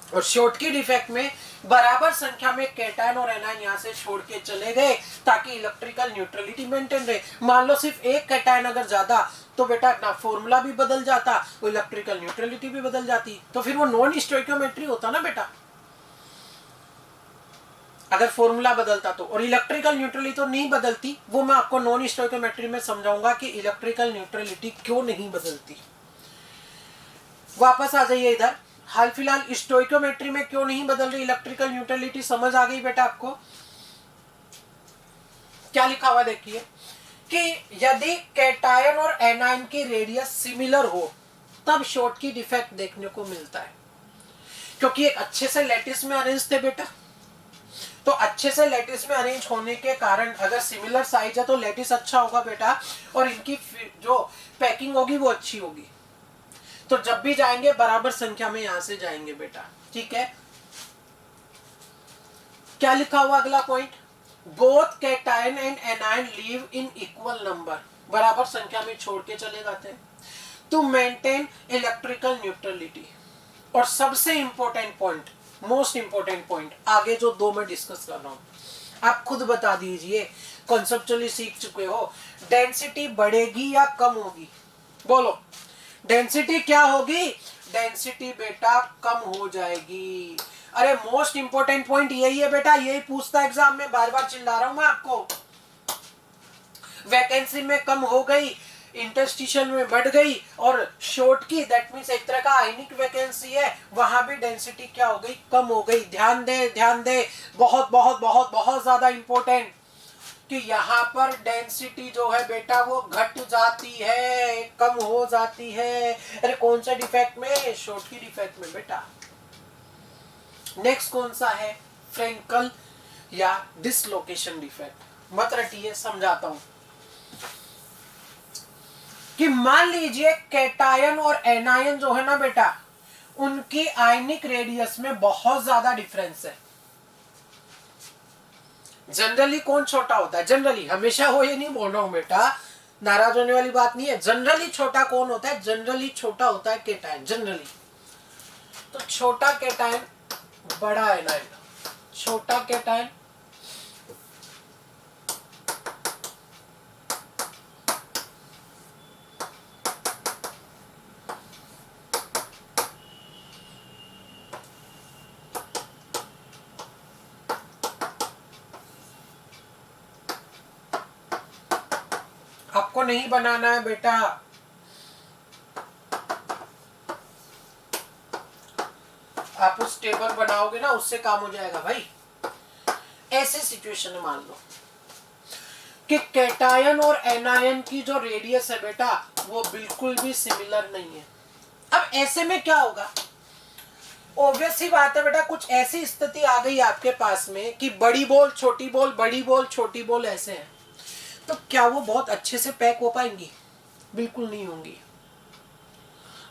और शॉर्टकी डिफेक्ट में बराबर संख्या में कैटायन और एनायन यहां से छोड़ के चले गए ताकि इलेक्ट्रिकल न्यूट्रलिटी मेंटेन रहे। मान लो सिर्फ एक कैटायन अगर ज्यादा, तो बेटा ना फॉर्मूला भी बदल जाता, वो इलेक्ट्रिकल न्यूट्रलिटी भी बदल जाती, तो फिर वो नॉन स्टोइकियोमेट्री होता ना बेटा, अगर फॉर्मूला बदलता तो। और इलेक्ट्रिकल न्यूट्रलिटी तो नहीं बदलती, वो मैं आपको नॉन स्टोइकियोमेट्री में समझाऊंगा कि इलेक्ट्रिकल न्यूट्रलिटी क्यों नहीं बदलती। वापस आ जाइए इधर, हाल फिलहाल स्टोइकियोमेट्री में क्यों नहीं बदल रही इलेक्ट्रिकल न्यूट्रलिटी, समझ आ गई बेटा आपको? क्या लिखा हुआ देखिए कि यदि कैटायन और एनायन की रेडियस सिमिलर हो तब शॉर्टकी डिफेक्ट देखने को मिलता है, क्योंकि एक अच्छे से लैटिस में अरेंज थे बेटा। तो अच्छे से लैटिस में अरेंज होने के कारण अगर सिमिलर साइज है तो लैटिस अच्छा होगा बेटा, और इनकी जो पैकिंग होगी वो अच्छी होगी। तो जब भी जाएंगे बराबर संख्या में यहां से जाएंगे बेटा, ठीक है। क्या लिखा हुआ अगला point? Both cation and anion leave in equal number, बराबर संख्या में छोड़ के चले जाते हैं टू मेंटेन इलेक्ट्रिकल न्यूट्रलिटी। और सबसे important point, most important point, आगे जो दो मैं डिस्कस कर रहा हूं आप खुद बता दीजिए, कॉन्सेप्चुअली सीख चुके हो। डेंसिटी बढ़ेगी या कम होगी? बोलो, डेंसिटी क्या होगी? डेंसिटी बेटा कम हो जाएगी। अरे मोस्ट इंपोर्टेंट पॉइंट यही है बेटा, यही पूछता है एग्जाम में, बार बार चिल्ला रहा हूं मैं आपको। वैकेंसी में कम हो गई, इंटरस्टिशियल में बढ़ गई, और शॉर्ट की दैट मींस एक तरह का आयनिक वैकेंसी है, वहां भी डेंसिटी क्या हो गई? कम हो गई। ध्यान दे, बहुत बहुत बहुत बहुत ज्यादा इंपॉर्टेंट, कि यहाँ पर डेंसिटी जो है बेटा वो घट जाती है, कम हो जाती है। अरे कौन सा डिफेक्ट में? शॉर्टकी डिफेक्ट में बेटा। नेक्स्ट कौन सा है? फ्रेंकल या डिसलोकेशन डिफेक्ट। मत रटिए, समझाता हूं कि मान लीजिए कैटायन और एनायन जो है ना बेटा, उनकी आयनिक रेडियस में बहुत ज्यादा डिफरेंस है। जनरली कौन छोटा होता है? जनरली, हमेशा हो ये नहीं बोल रहा हूं बेटा, नाराज होने वाली बात नहीं है। जनरली छोटा कौन होता है? जनरली छोटा होता है कैटायन, जनरली। तो छोटा कैटायन बड़ा एनायन, छोटा कैटायन आपको नहीं बनाना है बेटा, आप उस टेबल बनाओगे ना, उससे काम हो जाएगा भाई। ऐसे सिचुएशन में मान लो कि कैटायन और एनायन की जो रेडियस है बेटा, वो बिल्कुल भी सिमिलर नहीं है। अब ऐसे में क्या होगा? ऑब्वियस ही बात है बेटा, कुछ ऐसी स्थिति आ गई आपके पास में कि बड़ी बॉल छोटी बॉल, बड़ी बॉल छोटी बॉल ऐसे है, तो क्या वो बहुत अच्छे से पैक हो पाएंगी? बिल्कुल नहीं होंगी।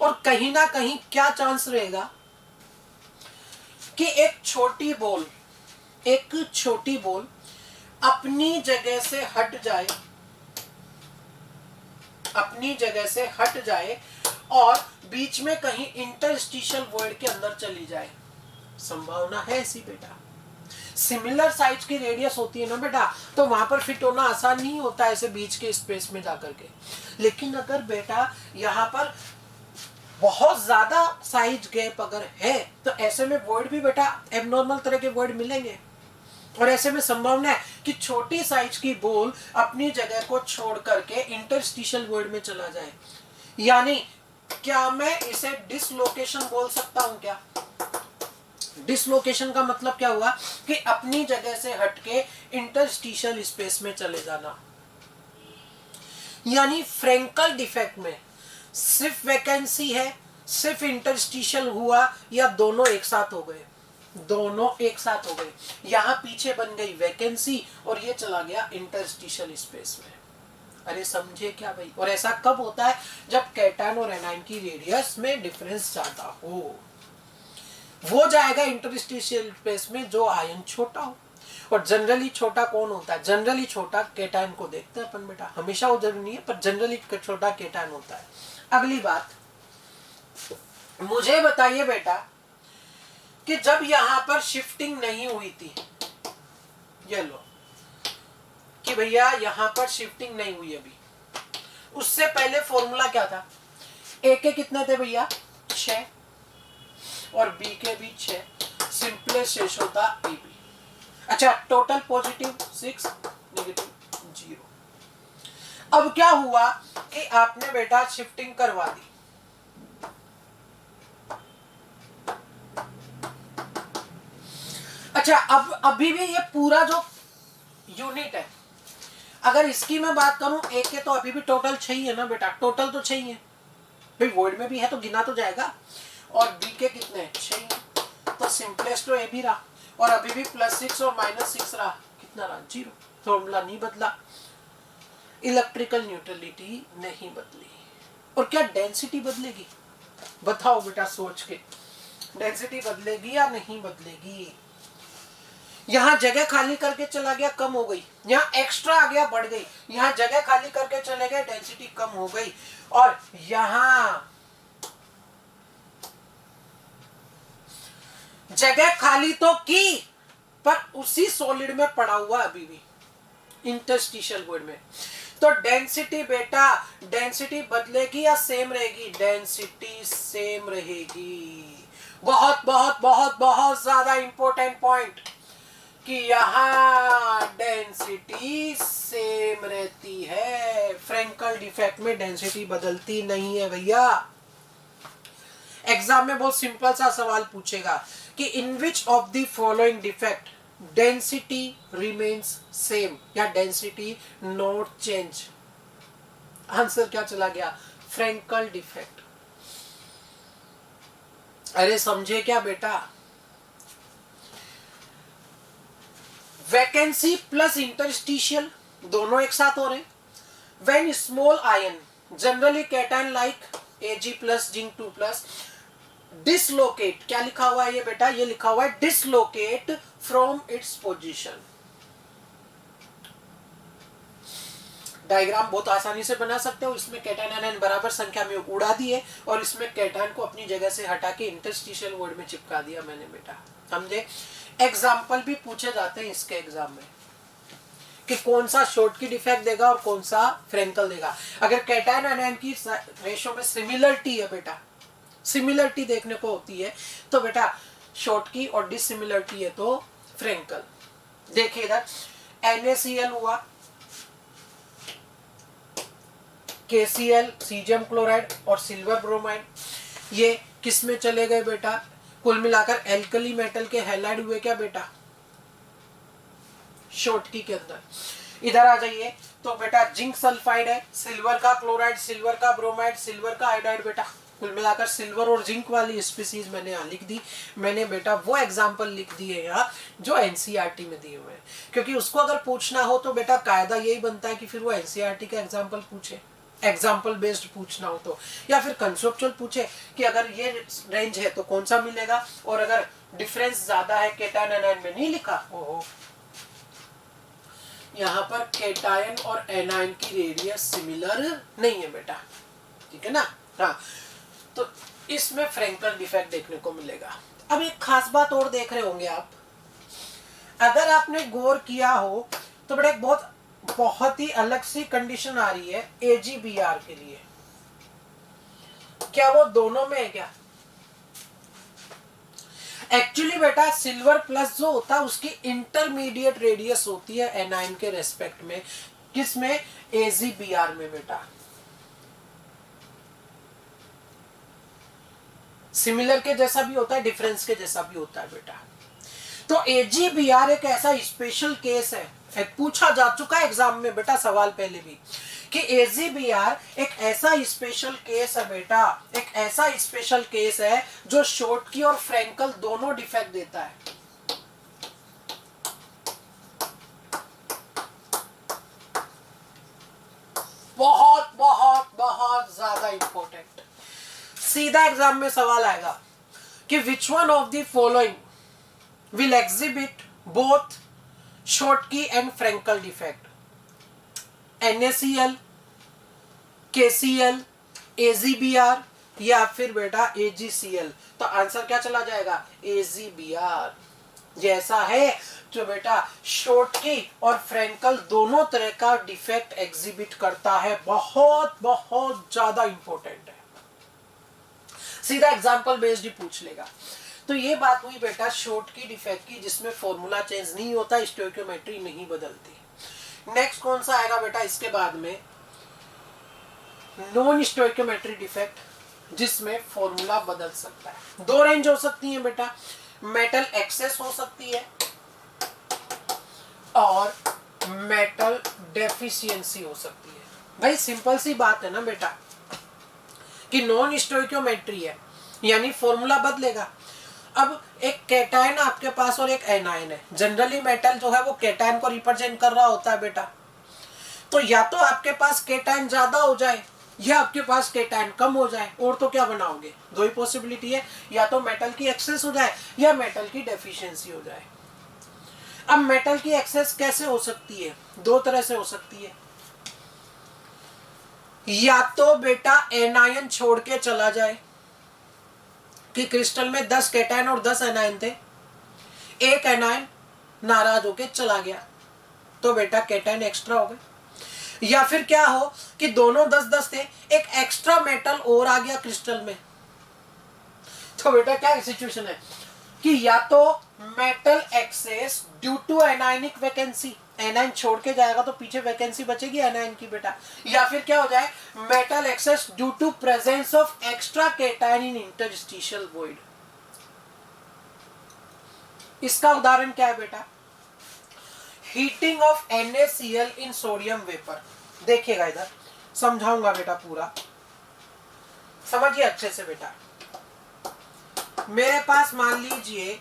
और कहीं ना कहीं क्या चांस रहेगा कि एक छोटी बॉल अपनी जगह से हट जाए, अपनी जगह से हट जाए और बीच में कहीं इंटरस्टिशियल वॉइड के अंदर चली जाए। संभावना है ऐसी बेटा। सिमिलर साइज की रेडियस होती है ना बेटा, तो वहां पर फिट होना आसान नहीं होता ऐसे बीच के स्पेस में जाकर के। लेकिन अगर बेटा यहाँ पर बहुत ज्यादा साइज गैप अगर है, तो ऐसे में वॉइड भी बेटा एबनॉर्मल तरह के वॉइड मिलेंगे। और ऐसे में संभावना है कि छोटी साइज की बॉल अपनी जगह को छोड़ करके इंटरस्टिशियल वॉइड में चला जाए। यानी क्या मैं इसे डिसलोकेशन बोल सकता हूं क्या? डिसलोकेशन का मतलब क्या हुआ कि अपनी जगह से हटके इंटरस्टिशियल स्पेस में चले जाना। यानी फ्रेंकल डिफेक्ट में सिर्फ वैकेंसी है, सिर्फ इंटरस्टिशियल हुआ, या दोनों एक साथ हो गए? दोनों एक साथ हो गए। यहां पीछे बन गई वैकेंसी और ये चला गया इंटरस्टिशियल स्पेस में। अरे समझे क्या भाई? और ऐसा कब होता है? जब कैटायन और एनायन की रेडियस में डिफरेंस ज्यादा हो। वो जाएगा इंटरस्टिशियल स्पेस में जो आयन छोटा हो। और जनरली छोटा कौन होता है? जनरली छोटा कैटायन को देखते हैं अपन बेटा, हमेशा वो जरूरी नहीं है, पर जनरली छोटा कैटायन होता है। अगली बात, मुझे बताइए बेटा कि जब यहां पर शिफ्टिंग नहीं हुई थी, ये लो कि भैया यहां पर शिफ्टिंग नहीं हुई अभी, उससे पहले फॉर्मूला क्या था? ए के कितने थे भैया? 6 और बी के भी 6। सिंपलेस्ट रेशो था ए बी। अच्छा, टोटल पॉजिटिव 6, नेगेटिव 0। अब क्या हुआ कि आपने बेटा शिफ्टिंग करवा दी। अच्छा, अब अभी भी ये पूरा जो यूनिट है, अगर इसकी मैं बात करूं ए के, तो अभी भी टोटल 6 ही है ना बेटा, टोटल तो 6 ही है भाई, वॉइड में भी है तो गिना तो जाएगा। और बी के कितने हैं? 6 ही, तो सिंपलेस्ट तो ए भी रहा, और अभी भी +6 और -6 रहा, कितना रहा? 0। फॉर्मूला नहीं बदला, इलेक्ट्रिकल न्यूट्रलिटी नहीं बदली। और क्या डेंसिटी बदलेगी? बताओ बेटा सोच के, डेंसिटी बदलेगी या नहीं बदलेगी? यहां जगह खाली करके चला गया, कम हो गई। यहां एक्स्ट्रा आ गया, बढ़ गई। यहां जगह खाली करके चले गए, डेंसिटी कम हो गई। और यहां जगह खाली तो की, पर उसी सॉलिड में पड़ा हुआ अभी भी, इंटरस्टिशियल वॉइड में। तो डेंसिटी बेटा, डेंसिटी बदलेगी या सेम रहेगी? डेंसिटी सेम रहेगी। बहुत बहुत बहुत बहुत ज्यादा इंपॉर्टेंट पॉइंट कि यहां डेंसिटी सेम रहती है। फ्रेंकल डिफेक्ट में डेंसिटी बदलती नहीं है भैया। एग्जाम में बहुत सिंपल सा सवाल पूछेगा कि in which of the following defect density remains same या डेंसिटी नॉट चेंज? आंसर क्या चला गया? Frenkel defect. अरे समझे क्या बेटा? वैकेंसी प्लस इंटरस्टिशियल दोनों एक साथ हो रहे हैं। When small ion generally cation like Ag plus zinc 2 plus dislocate, क्या लिखा हुआ है ये बेटा, ये लिखा हुआ है dislocate from its position. Diagram बहुत आसानी से बना सकते हो। इसमें कैटायन आयन बराबर संख्या में उड़ा दिए और इसमें कैटायन को अपनी जगह से हटा के इंटरस्टिशियल वर्ड में चिपका दिया मैंने बेटा, समझे। एग्जाम्पल भी पूछे जाते हैं इसके एग्जाम में कि कौन सा शॉर्ट की डिफेक्ट देगा और कौन सा फ्रेंकल देगा। अगर कैटायन आयन की रेशो में सिमिलरिटी है बेटा, सिमिलरिटी देखने को होती है तो बेटा शॉर्ट की, और डिसिमिलरिटी है तो फ्रेंकल। देखिए इधर NaCl हुआ, KCl सीजियम क्लोराइड और सिल्वर ब्रोमाइड, ये किस में चले गए बेटा, कुल मिलाकर एल्कली मेटल के हैलाइड हुए क्या बेटा, शॉर्टकी के अंदर। इधर आ जाइए तो बेटा जिंक सल्फाइड है, सिल्वर का क्लोराइड, सिल्वर का ब्रोमाइड, सिल्वर का आयोडाइड बेटा, कुल मिलाकर सिल्वर और जिंक वाली स्पीसीज मैंने यहाँ लिख दी। मैंने बेटा वो एग्जाम्पल लिख दिए यहाँ जो एनसीईआरटी में दिए हुए हैं, क्योंकि उसको अगर पूछना हो तो बेटा कायदा यही बनता है कि फिर वो एनसीईआरटी का एग्जाम्पल पूछे, एग्जाम्पल बेस्ड पूछना हो तो, या फिर कंसेप्चुअल पूछे कि अगर ये रेंज है तो कौन सा मिलेगा, और अगर डिफरेंस ज्यादा है कैटायन एनायन में नहीं लिखा, ओहो यहाँ पर कैटायन और एनायन की रेडियस सिमिलर नहीं है बेटा, ठीक है ना। हाँ, तो इसमें फ्रेंकल डिफेक्ट देखने को मिलेगा। अब एक खास बात और देख रहे होंगे आप, अगर आपने गौर किया हो तो बेटा एक बहुत ही अलग सी कंडीशन आ रही है AgBr के लिए। क्या वो दोनों में है क्या? एक्चुअली बेटा सिल्वर प्लस जो होता है उसकी इंटरमीडिएट रेडियस होती है एनाइन के रेस्पेक्ट में, किसमें, AgBr में बेटा। सिमिलर के जैसा भी होता है, डिफरेंस के जैसा भी होता है बेटा। तो AgBr एक ऐसा स्पेशल केस है, पूछा जा चुका है एग्जाम में बेटा सवाल पहले भी, कि AgBr एक ऐसा स्पेशल केस है बेटा, एक ऐसा स्पेशल केस है जो शॉर्टकी और फ्रेंकल दोनों डिफेक्ट देता है। बहुत बहुत बहुत ज्यादा इंपॉर्टेंट, सीधा एग्जाम में सवाल आएगा कि which one of the following will exhibit both Schottky and Frenkel defect, NaCl, KCl, AgBr या फिर बेटा AgCl। तो आंसर क्या चला जाएगा, AgBr। जैसा है जो बेटा शॉर्टकी और फ्रेंकल दोनों तरह का डिफेक्ट एग्जिबिट करता है, बहुत बहुत ज्यादा इंपॉर्टेंट है, सीधा एग्जाम्पल बेस्ड ही पूछ लेगा। तो ये बात हुई बेटा शॉर्टकी डिफेक्ट की, जिसमें फॉर्मूला चेंज नहीं होता, स्टोइकियोमेट्री नहीं बदलती। नेक्स्ट कौन सा आएगा बेटा इसके बाद में, नॉन स्टोइकियोमेट्री डिफेक्ट, जिसमें फॉर्मूला बदल सकता है। दो रेंज हो सकती है बेटा, मेटल एक्सेस हो सकती है और मेटल डेफिशिएंसी हो सकती है। भाई सिंपल सी बात है ना बेटा कि नॉन स्टोइकियोमेट्री है यानी फॉर्मूला बदलेगा। अब एक कैटायन आपके पास और एक एनायन है, जनरली मेटल जो है वो कैटायन को रिप्रेजेंट कर रहा होता है बेटा, तो या तो आपके पास कैटायन ज्यादा हो जाए या आपके पास कैटायन कम हो जाए, और तो क्या बनाओगे, दो ही पॉसिबिलिटी है, या तो मेटल की एक्सेस हो जाए या मेटल की डेफिशिएंसी हो जाए। अब मेटल की एक्सेस कैसे हो सकती है, दो तरह से हो सकती है, या तो बेटा एनायन छोड़ के चला जाए कि क्रिस्टल में 10 कैटायन और 10 एनायन थे, एक एनायन नाराज होके चला गया तो बेटा कैटायन एक्स्ट्रा हो गए, या फिर क्या हो कि दोनों 10-10 थे, एक एक्स्ट्रा मेटल और आ गया क्रिस्टल में, तो बेटा क्या सिचुएशन है कि या तो metal excess due to anionic vacancy, anion छोड़ के जाएगा तो पीछे वैकेंसी बचेगी एनायन की बेटा, या फिर क्या हो जाए metal excess due to presence of extra cation in interstitial void. इसका उदाहरण क्या है बेटा, heating of NaCl in sodium vapour. देखिएगा इधर समझाऊंगा बेटा, पूरा समझिए अच्छे से बेटा। मेरे पास मान लीजिए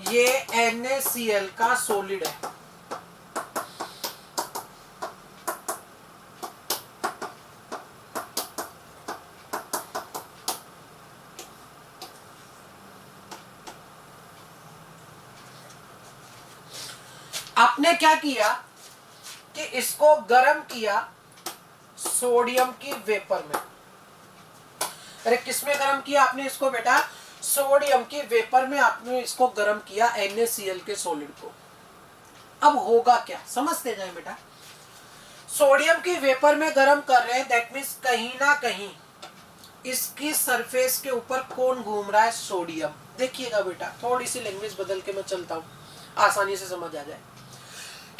ये NaCl का सॉलिड है, आपने क्या किया कि इसको गर्म किया सोडियम की वेपर में। अरे किसमें गर्म किया आपने इसको बेटा? सोडियम की वेपर में आपने इसको गर्म किया, NaCl के सॉलिड को। अब होगा क्या, समझते जाए बेटा। सोडियम की वेपर में गर्म कर रहे हैं, दैट मीन्स कहीं ना कहीं इसकी सरफेस के ऊपर कौन घूम रहा है? सोडियम। देखिएगा बेटा, थोड़ी सी लैंग्वेज बदल के मैं चलता हूं, आसानी से समझ आ जाए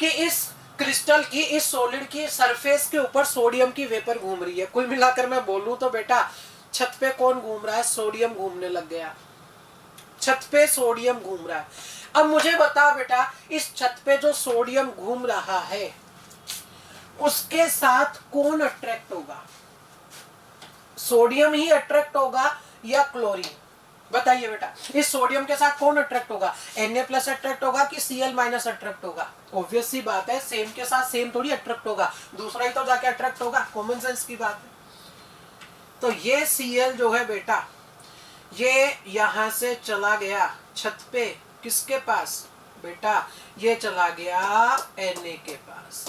कि इस क्रिस्टल की, इस सॉलिड की सरफेस के ऊपर सोडियम की वेपर घूम रही है। कुल मिलाकर मैं बोलूं तो बेटा, छत पे कौन घूम रहा है? सोडियम घूमने लग गया। छत पे सोडियम घूम रहा है। अब मुझे बता बेटा, इस छत पे जो सोडियम घूम रहा है उसके साथ कौन अट्रैक्ट होगा? सोडियम ही अट्रैक्ट होगा या क्लोरीन? बताइए बेटा, इस सोडियम के साथ कौन अट्रैक्ट होगा? Na+ अट्रैक्ट होगा कि Cl- अट्रैक्ट होगा? ऑब्वियस सी बात है, सेम के साथ सेम थोड़ी अट्रैक्ट होगा, दूसरा ही तो जाके अट्रैक्ट होगा। कॉमन सेंस की बात है। तो ये Cl जो है बेटा, ये यहां से चला गया छत पे, किसके पास बेटा? ये चला गया Na के पास।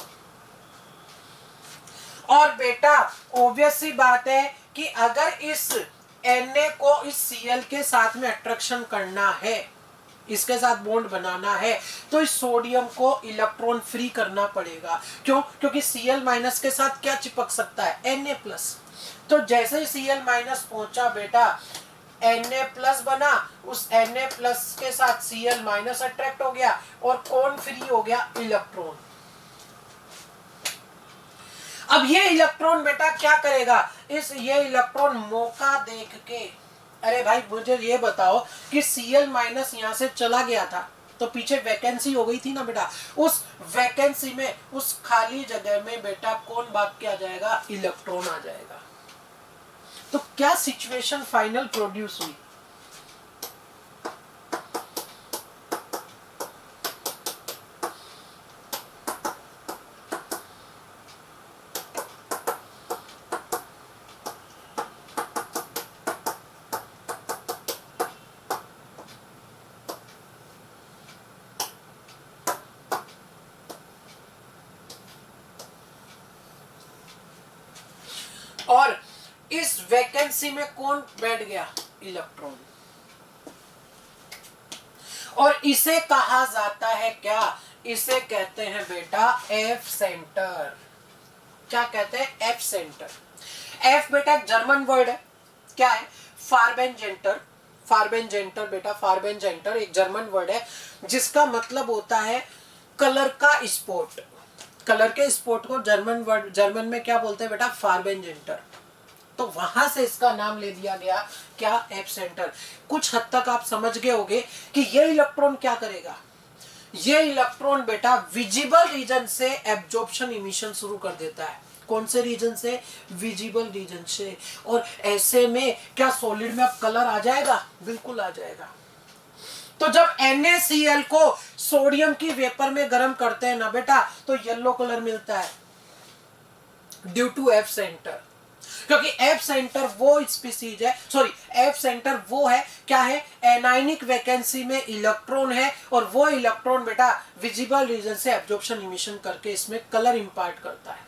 और बेटा ऑब्वियस सी बात है कि अगर इस Na को इस Cl के साथ में अट्रैक्शन करना है, इसके साथ बॉन्ड बनाना है, तो इस सोडियम को इलेक्ट्रॉन फ्री करना पड़ेगा। क्यों? क्योंकि Cl- के साथ क्या चिपक सकता है? Na+। तो जैसे ही Cl- पहुंचा बेटा, Na+ बना, उस Na+ के साथ Cl- अट्रैक्ट हो गया और कौन फ्री हो गया? इलेक्ट्रॉन। अब ये इलेक्ट्रॉन बेटा क्या करेगा? ये इलेक्ट्रॉन मौका देख के, अरे भाई मुझे ये बताओ कि Cl- यहां से चला गया था तो पीछे वैकेंसी हो गई थी ना बेटा, उस वैकेंसी में, उस खाली जगह में बेटा कौन भाग के आ जाएगा? इलेक्ट्रॉन आ जाएगा। तो क्या सिचुएशन फाइनल प्रोड्यूस हुई? और इस वैकेंसी में कौन बैठ गया? इलेक्ट्रॉन। और इसे कहा जाता है क्या? इसे कहते हैं बेटा एफ सेंटर। क्या कहते हैं? F centre. एफ बेटा जर्मन वर्ड है, क्या है? फार्बेंजेंटर। फार्बेंजेंटर बेटा, फार्बेंजेंटर एक जर्मन वर्ड है जिसका मतलब होता है कलर का स्पॉट। कलर के स्पॉट को जर्मन में क्या बोलते हैं बेटा? फार्बेंजेंटर। तो वहां से इसका नाम ले दिया गया, क्या? F centre. कुछ हद तक आप समझ गए होंगे कि ये इलेक्ट्रॉन क्या करेगा। ये इलेक्ट्रॉन बेटा विजिबल रीजन से एब्जॉर्प्शन इमिशन शुरू कर देता है। कौन से रीजन से? विजिबल रीजन से। और ऐसे में क्या सॉलिड में अब कलर आ जाएगा? बिल्कुल आ जाएगा। तो जब NaCl को सोडियम की वेपर में गर्म करते हैं ना बेटा, तो येलो कलर मिलता है ड्यू टू एफ सेंटर। क्योंकि एफ सेंटर वो स्पीसीज है, सॉरी एफ सेंटर वो है, क्या है? एनायनिक वैकेंसी में इलेक्ट्रॉन है और वो इलेक्ट्रॉन बेटा विजिबल रीजन से एब्जॉर्प्शन इमिशन करके इसमें कलर इंपार्ट करता है।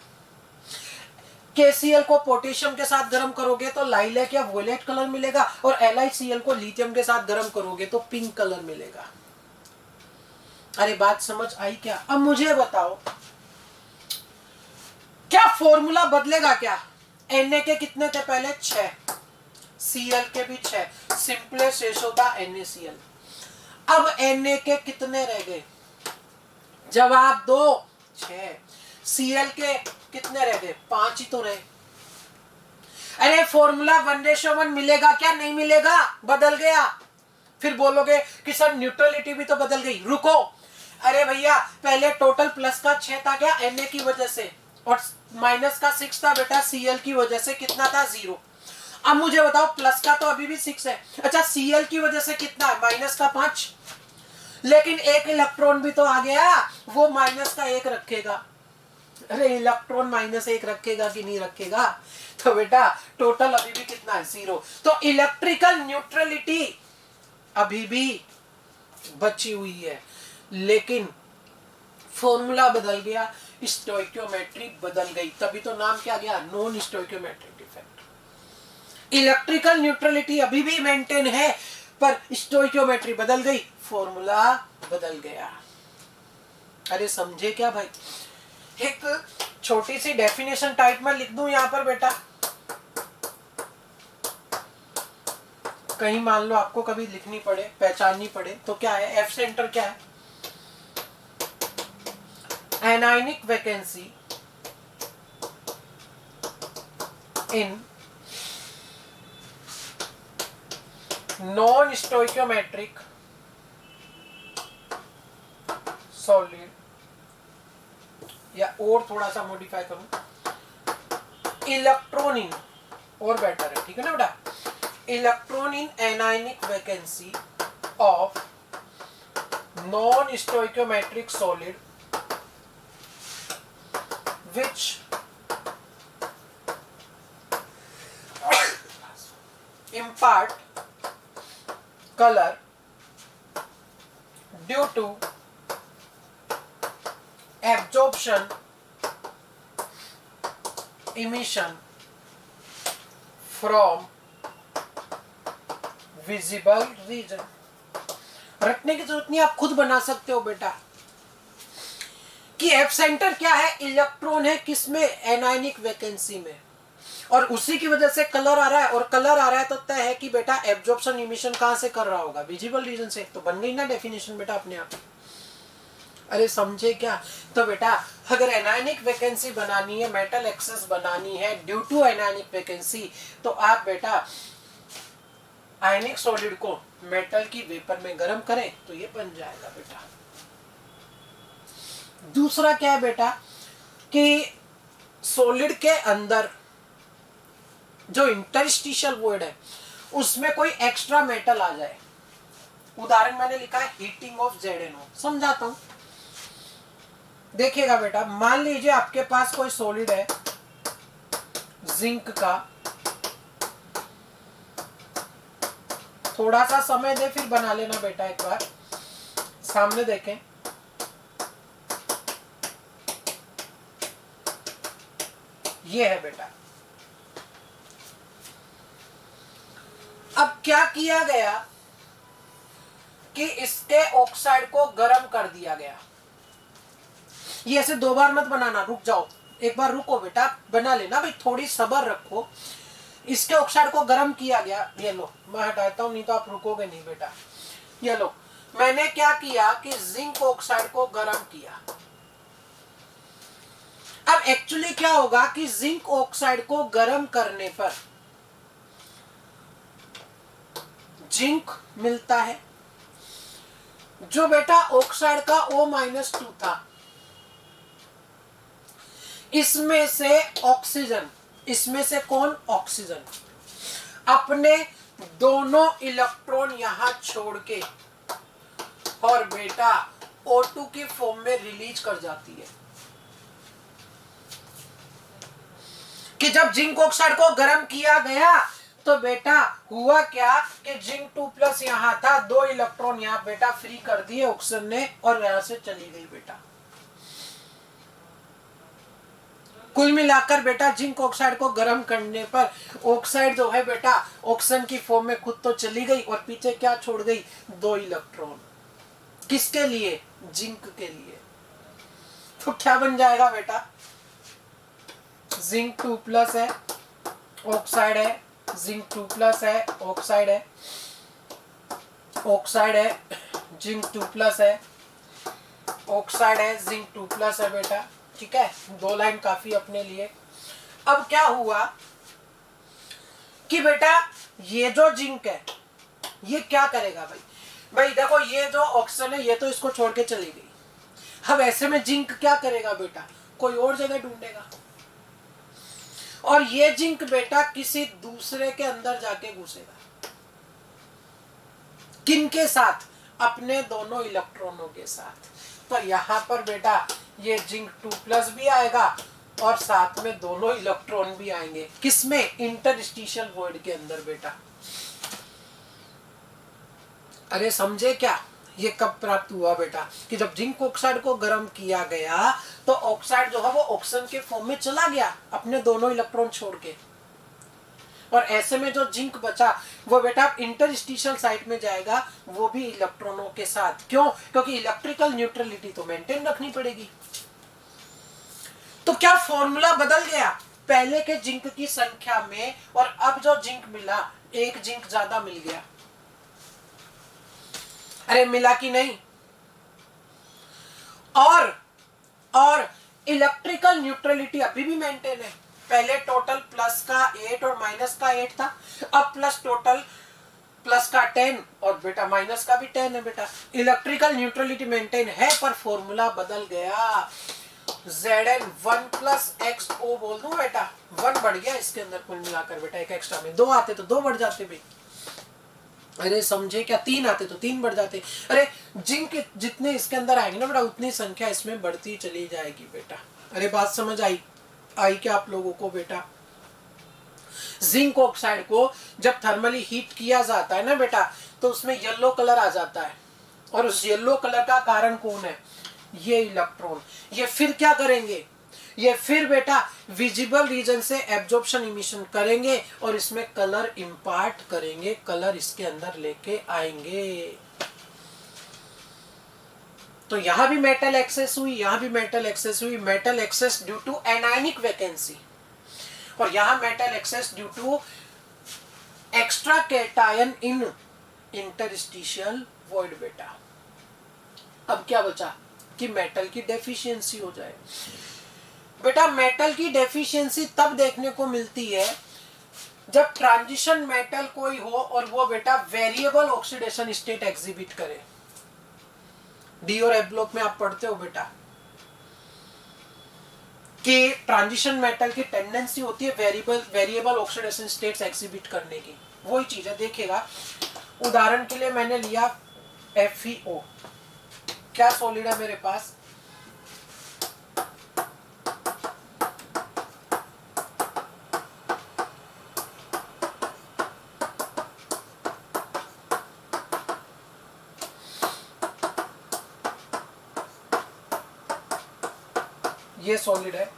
KCl को पोटेशियम के साथ गर्म करोगे तो लाइलैक या वोलेट कलर मिलेगा, और LiCl को लिथियम के साथ गर्म करोगे तो पिंक कलर मिलेगा। अरे बात समझ आई क्या? अब मुझे बताओ, क्या फॉर्मूला बदलेगा क्या? Na के कितने थे पहले? 6, Cl के भी 6, सिंपलेस्ट रेशो था NaCl। अब Na के कितने रह गए? जवाब दो। 6। Cl के कितने रह गए? 5 ही तो रहे। अरे फॉर्मूला 1:1 मिलेगा क्या? नहीं मिलेगा, बदल गया। फिर बोलोगे कि सर न्यूट्रलिटी भी तो बदल गई। रुको, अरे भैया पहले टोटल प्लस का 6 था क्या? Na की वजह से, और माइनस का 6 था बेटा Cl की वजह से। कितना था? 0। अब मुझे बताओ, प्लस का तो अभी भी 6 है। अच्छा Cl की वजह से कितना है? माइनस का 5। लेकिन एक इलेक्ट्रॉन भी तो आ गया, वो माइनस का 1 रखेगा। अरे इलेक्ट्रॉन -1 रखेगा कि नहीं रखेगा? तो बेटा टोटल अभी भी कितना है? 0। तो इलेक्ट्रिकल न्यूट्रलिटी अभी भी बची हुई है, लेकिन फॉर्मूला बदल गया, स्टोइकियोमेट्री बदल गई, तभी तो नाम क्या गया, non stoichiometric defect. Electrical neutrality अभी भी मेंटेन है, पर स्टोइकियोमेट्री बदल गई, फॉर्मूला बदल गया। अरे समझे क्या भाई? एक छोटी सी डेफिनेशन टाइप में लिख दूं यहां पर बेटा, कहीं मान लो आपको कभी लिखनी पड़े, पहचाननी पड़े, तो क्या है, एफ सेंटर क्या है, anionic vacancy in non stoichiometric solid, या और थोड़ा सा मॉडिफाई करूं, इलेक्ट्रॉन इन, और बेटर है, ठीक है ना बेटा, electron in anionic vacancy of non stoichiometric solid which impart color due to absorption, emission from visible region। रटने की जरूरत नहीं, आप खुद बना सकते हो बेटा कि एफ सेंटर क्या है, इलेक्ट्रॉन है किसमें, एनायनिक वैकेंसी में, और उसी की वजह से कलर आ रहा है, और कलर आ रहा है तो तय है कि बेटा एब्जॉर्प्शन इमिशन कहां से कर रहा होगा, विजिबल रीजन से। तो बन गई ना डेफिनेशन बेटा अपने आप। अरे समझे क्या? तो बेटा अगर एनायनिक वैकेंसी बनानी है, मेटल एक्सेस बनानी है ड्यू टू एनायनिक वैकेंसी, तो आप बेटा आयनिक सॉलिड को मेटल की वेपर में गर्म करें तो ये बन जाएगा बेटा। दूसरा क्या है बेटा कि सॉलिड के अंदर जो इंटरस्टिशियल वॉइड है उसमें कोई एक्स्ट्रा मेटल आ जाए, उदाहरण मैंने लिखा है हीटिंग ऑफ ZnO, समझाता हूं, देखिएगा बेटा। मान लीजिए आपके पास कोई सॉलिड है जिंक का, थोड़ा सा समय दे फिर बना लेना बेटा, एक बार सामने देखें, ये है बेटा। अब क्या किया गया कि इसके ऑक्साइड को गर्म कर दिया गया। ये ऐसे दो बार मत बनाना, रुक जाओ, एक बार रुको बेटा, बना लेना भाई, थोड़ी सब्र रखो। इसके ऑक्साइड को गर्म किया गया, ये लो मैं हटाता हूं, नहीं तो आप रुकोगे नहीं बेटा। ये लो, मैंने क्या किया कि जिंक ऑक्साइड को गर्म किया। अब एक्चुअली क्या होगा कि जिंक ऑक्साइड को गर्म करने पर जिंक मिलता है, जो बेटा ऑक्साइड का O-2 था, इसमें से ऑक्सीजन, इसमें से कौन, ऑक्सीजन अपने दोनों इलेक्ट्रॉन यहां छोड़ के और बेटा O2 की फॉर्म में रिलीज कर जाती है। कि जब जिंक ऑक्साइड को गर्म किया गया तो बेटा हुआ क्या कि जिंक 2+ यहां था, 2 इलेक्ट्रॉन यहां बेटा फ्री कर दिए ऑक्सीजन ने, और यहां से चली गई बेटा। कुल मिलाकर बेटा जिंक ऑक्साइड को गर्म करने पर ऑक्साइड जो है बेटा ऑक्सीजन की फॉर्म में खुद तो चली गई, और पीछे क्या छोड़ गई, 2 इलेक्ट्रॉन। किसके लिए, जिंक के लिए। तो क्या बन जाएगा बेटा, जिंक 2+ है, ऑक्साइड है, जिंक 2+ है, ऑक्साइड है, ऑक्साइड है, जिंक 2+ है, ऑक्साइड है, जिंक 2+ है बेटा। ठीक है, 2 लाइन काफी अपने लिए। अब क्या हुआ कि बेटा ये जो जिंक है ये क्या करेगा भाई, भाई देखो ये जो ऑक्सीजन है ये तो इसको छोड़ के चली गई। अब ऐसे में जिंक क्या करेगा बेटा, कोई और जगह ढूंढेगा, और ये जिंक बेटा किसी दूसरे के अंदर जाके घुसेगा। किनके साथ, अपने दोनों इलेक्ट्रॉनों के साथ। तो यहां पर बेटा ये जिंक 2+ भी आएगा और साथ में दोनों इलेक्ट्रॉन भी आएंगे, किसमें, इंटरस्टिशियल वॉइड के अंदर बेटा। अरे समझे क्या, ये कब प्राप्त हुआ बेटा कि जब जिंक ऑक्साइड को गर्म किया गया तो ऑक्साइड जो है वो ऑक्सीजन के फॉर्म में चला गया अपने दोनों इलेक्ट्रॉन छोड़ के, और ऐसे में जो जिंक बचा वो बेटा इंटरस्टिशियल साइट में जाएगा, वो भी इलेक्ट्रॉनों के साथ। क्यों? क्योंकि इलेक्ट्रिकल न्यूट्रलिटी तो मेंटेन रखनी पड़ेगी। तो क्या फॉर्मूला बदल गया पहले के जिंक की संख्या में, और अब जो जिंक मिला एक जिंक ज्यादा मिल गया। अरे मिला कि नहीं? और इलेक्ट्रिकल न्यूट्रलिटी अभी भी मेंटेन है। पहले टोटल प्लस का 8 और माइनस का 8 था, अब प्लस टोटल प्लस का 10 और बेटा माइनस का भी 10 है बेटा। इलेक्ट्रिकल न्यूट्रलिटी मेंटेन है पर फॉर्मूला बदल गया। Zn 1 प्लस XO बोल दूं बेटा, 1 बढ़ गया इसके अंदर कुल मिलाकर बेटा, एक एक्स्ट्रा में 2 आते तो 2 बढ़ जाते भाई। अरे समझे क्या? 3 आते तो 3 बढ़ जाते। अरे जिंक जितने इसके अंदर आएंगे ना बेटा उतनी संख्या इसमें बढ़ती चली जाएगी बेटा। अरे बात समझ आई क्या आप लोगों को बेटा? जिंक ऑक्साइड को जब थर्मली हीट किया जाता है ना बेटा तो उसमें येलो कलर आ जाता है, और उस येलो कलर का कारण कौन है? ये इलेक्ट्रॉन। ये फिर क्या करेंगे? ये फिर बेटा विजिबल रीजन से एब्जॉर्प्शन इमिशन करेंगे और इसमें कलर इंपार्ट करेंगे, कलर इसके अंदर लेके आएंगे। तो यहां भी मेटल एक्सेस हुई, यहां भी मेटल एक्सेस हुई। Metal excess due to anionic vacancy, और यहां metal excess due to extra cation in interstitial void बेटा। अब क्या बचा कि मेटल की डेफिशिएंसी हो जाए बेटा। मेटल की डेफिशिएंसी तब देखने को मिलती है जब ट्रांजिशन मेटल कोई हो और वो बेटा वेरिएबल ऑक्सीडेशन स्टेट एग्जिबिट करे। डी और एफ ब्लॉक में आप पढ़ते हो बेटा कि ट्रांजिशन मेटल की टेंडेंसी होती है वेरिएबल ऑक्सीडेशन स्टेट्स एग्जिबिट करने की। वही चीज है, देखिएगा उदाहरण के लिए मैंने लिया FeO। क्या सॉलिड है मेरे पास? ये सॉलिड है।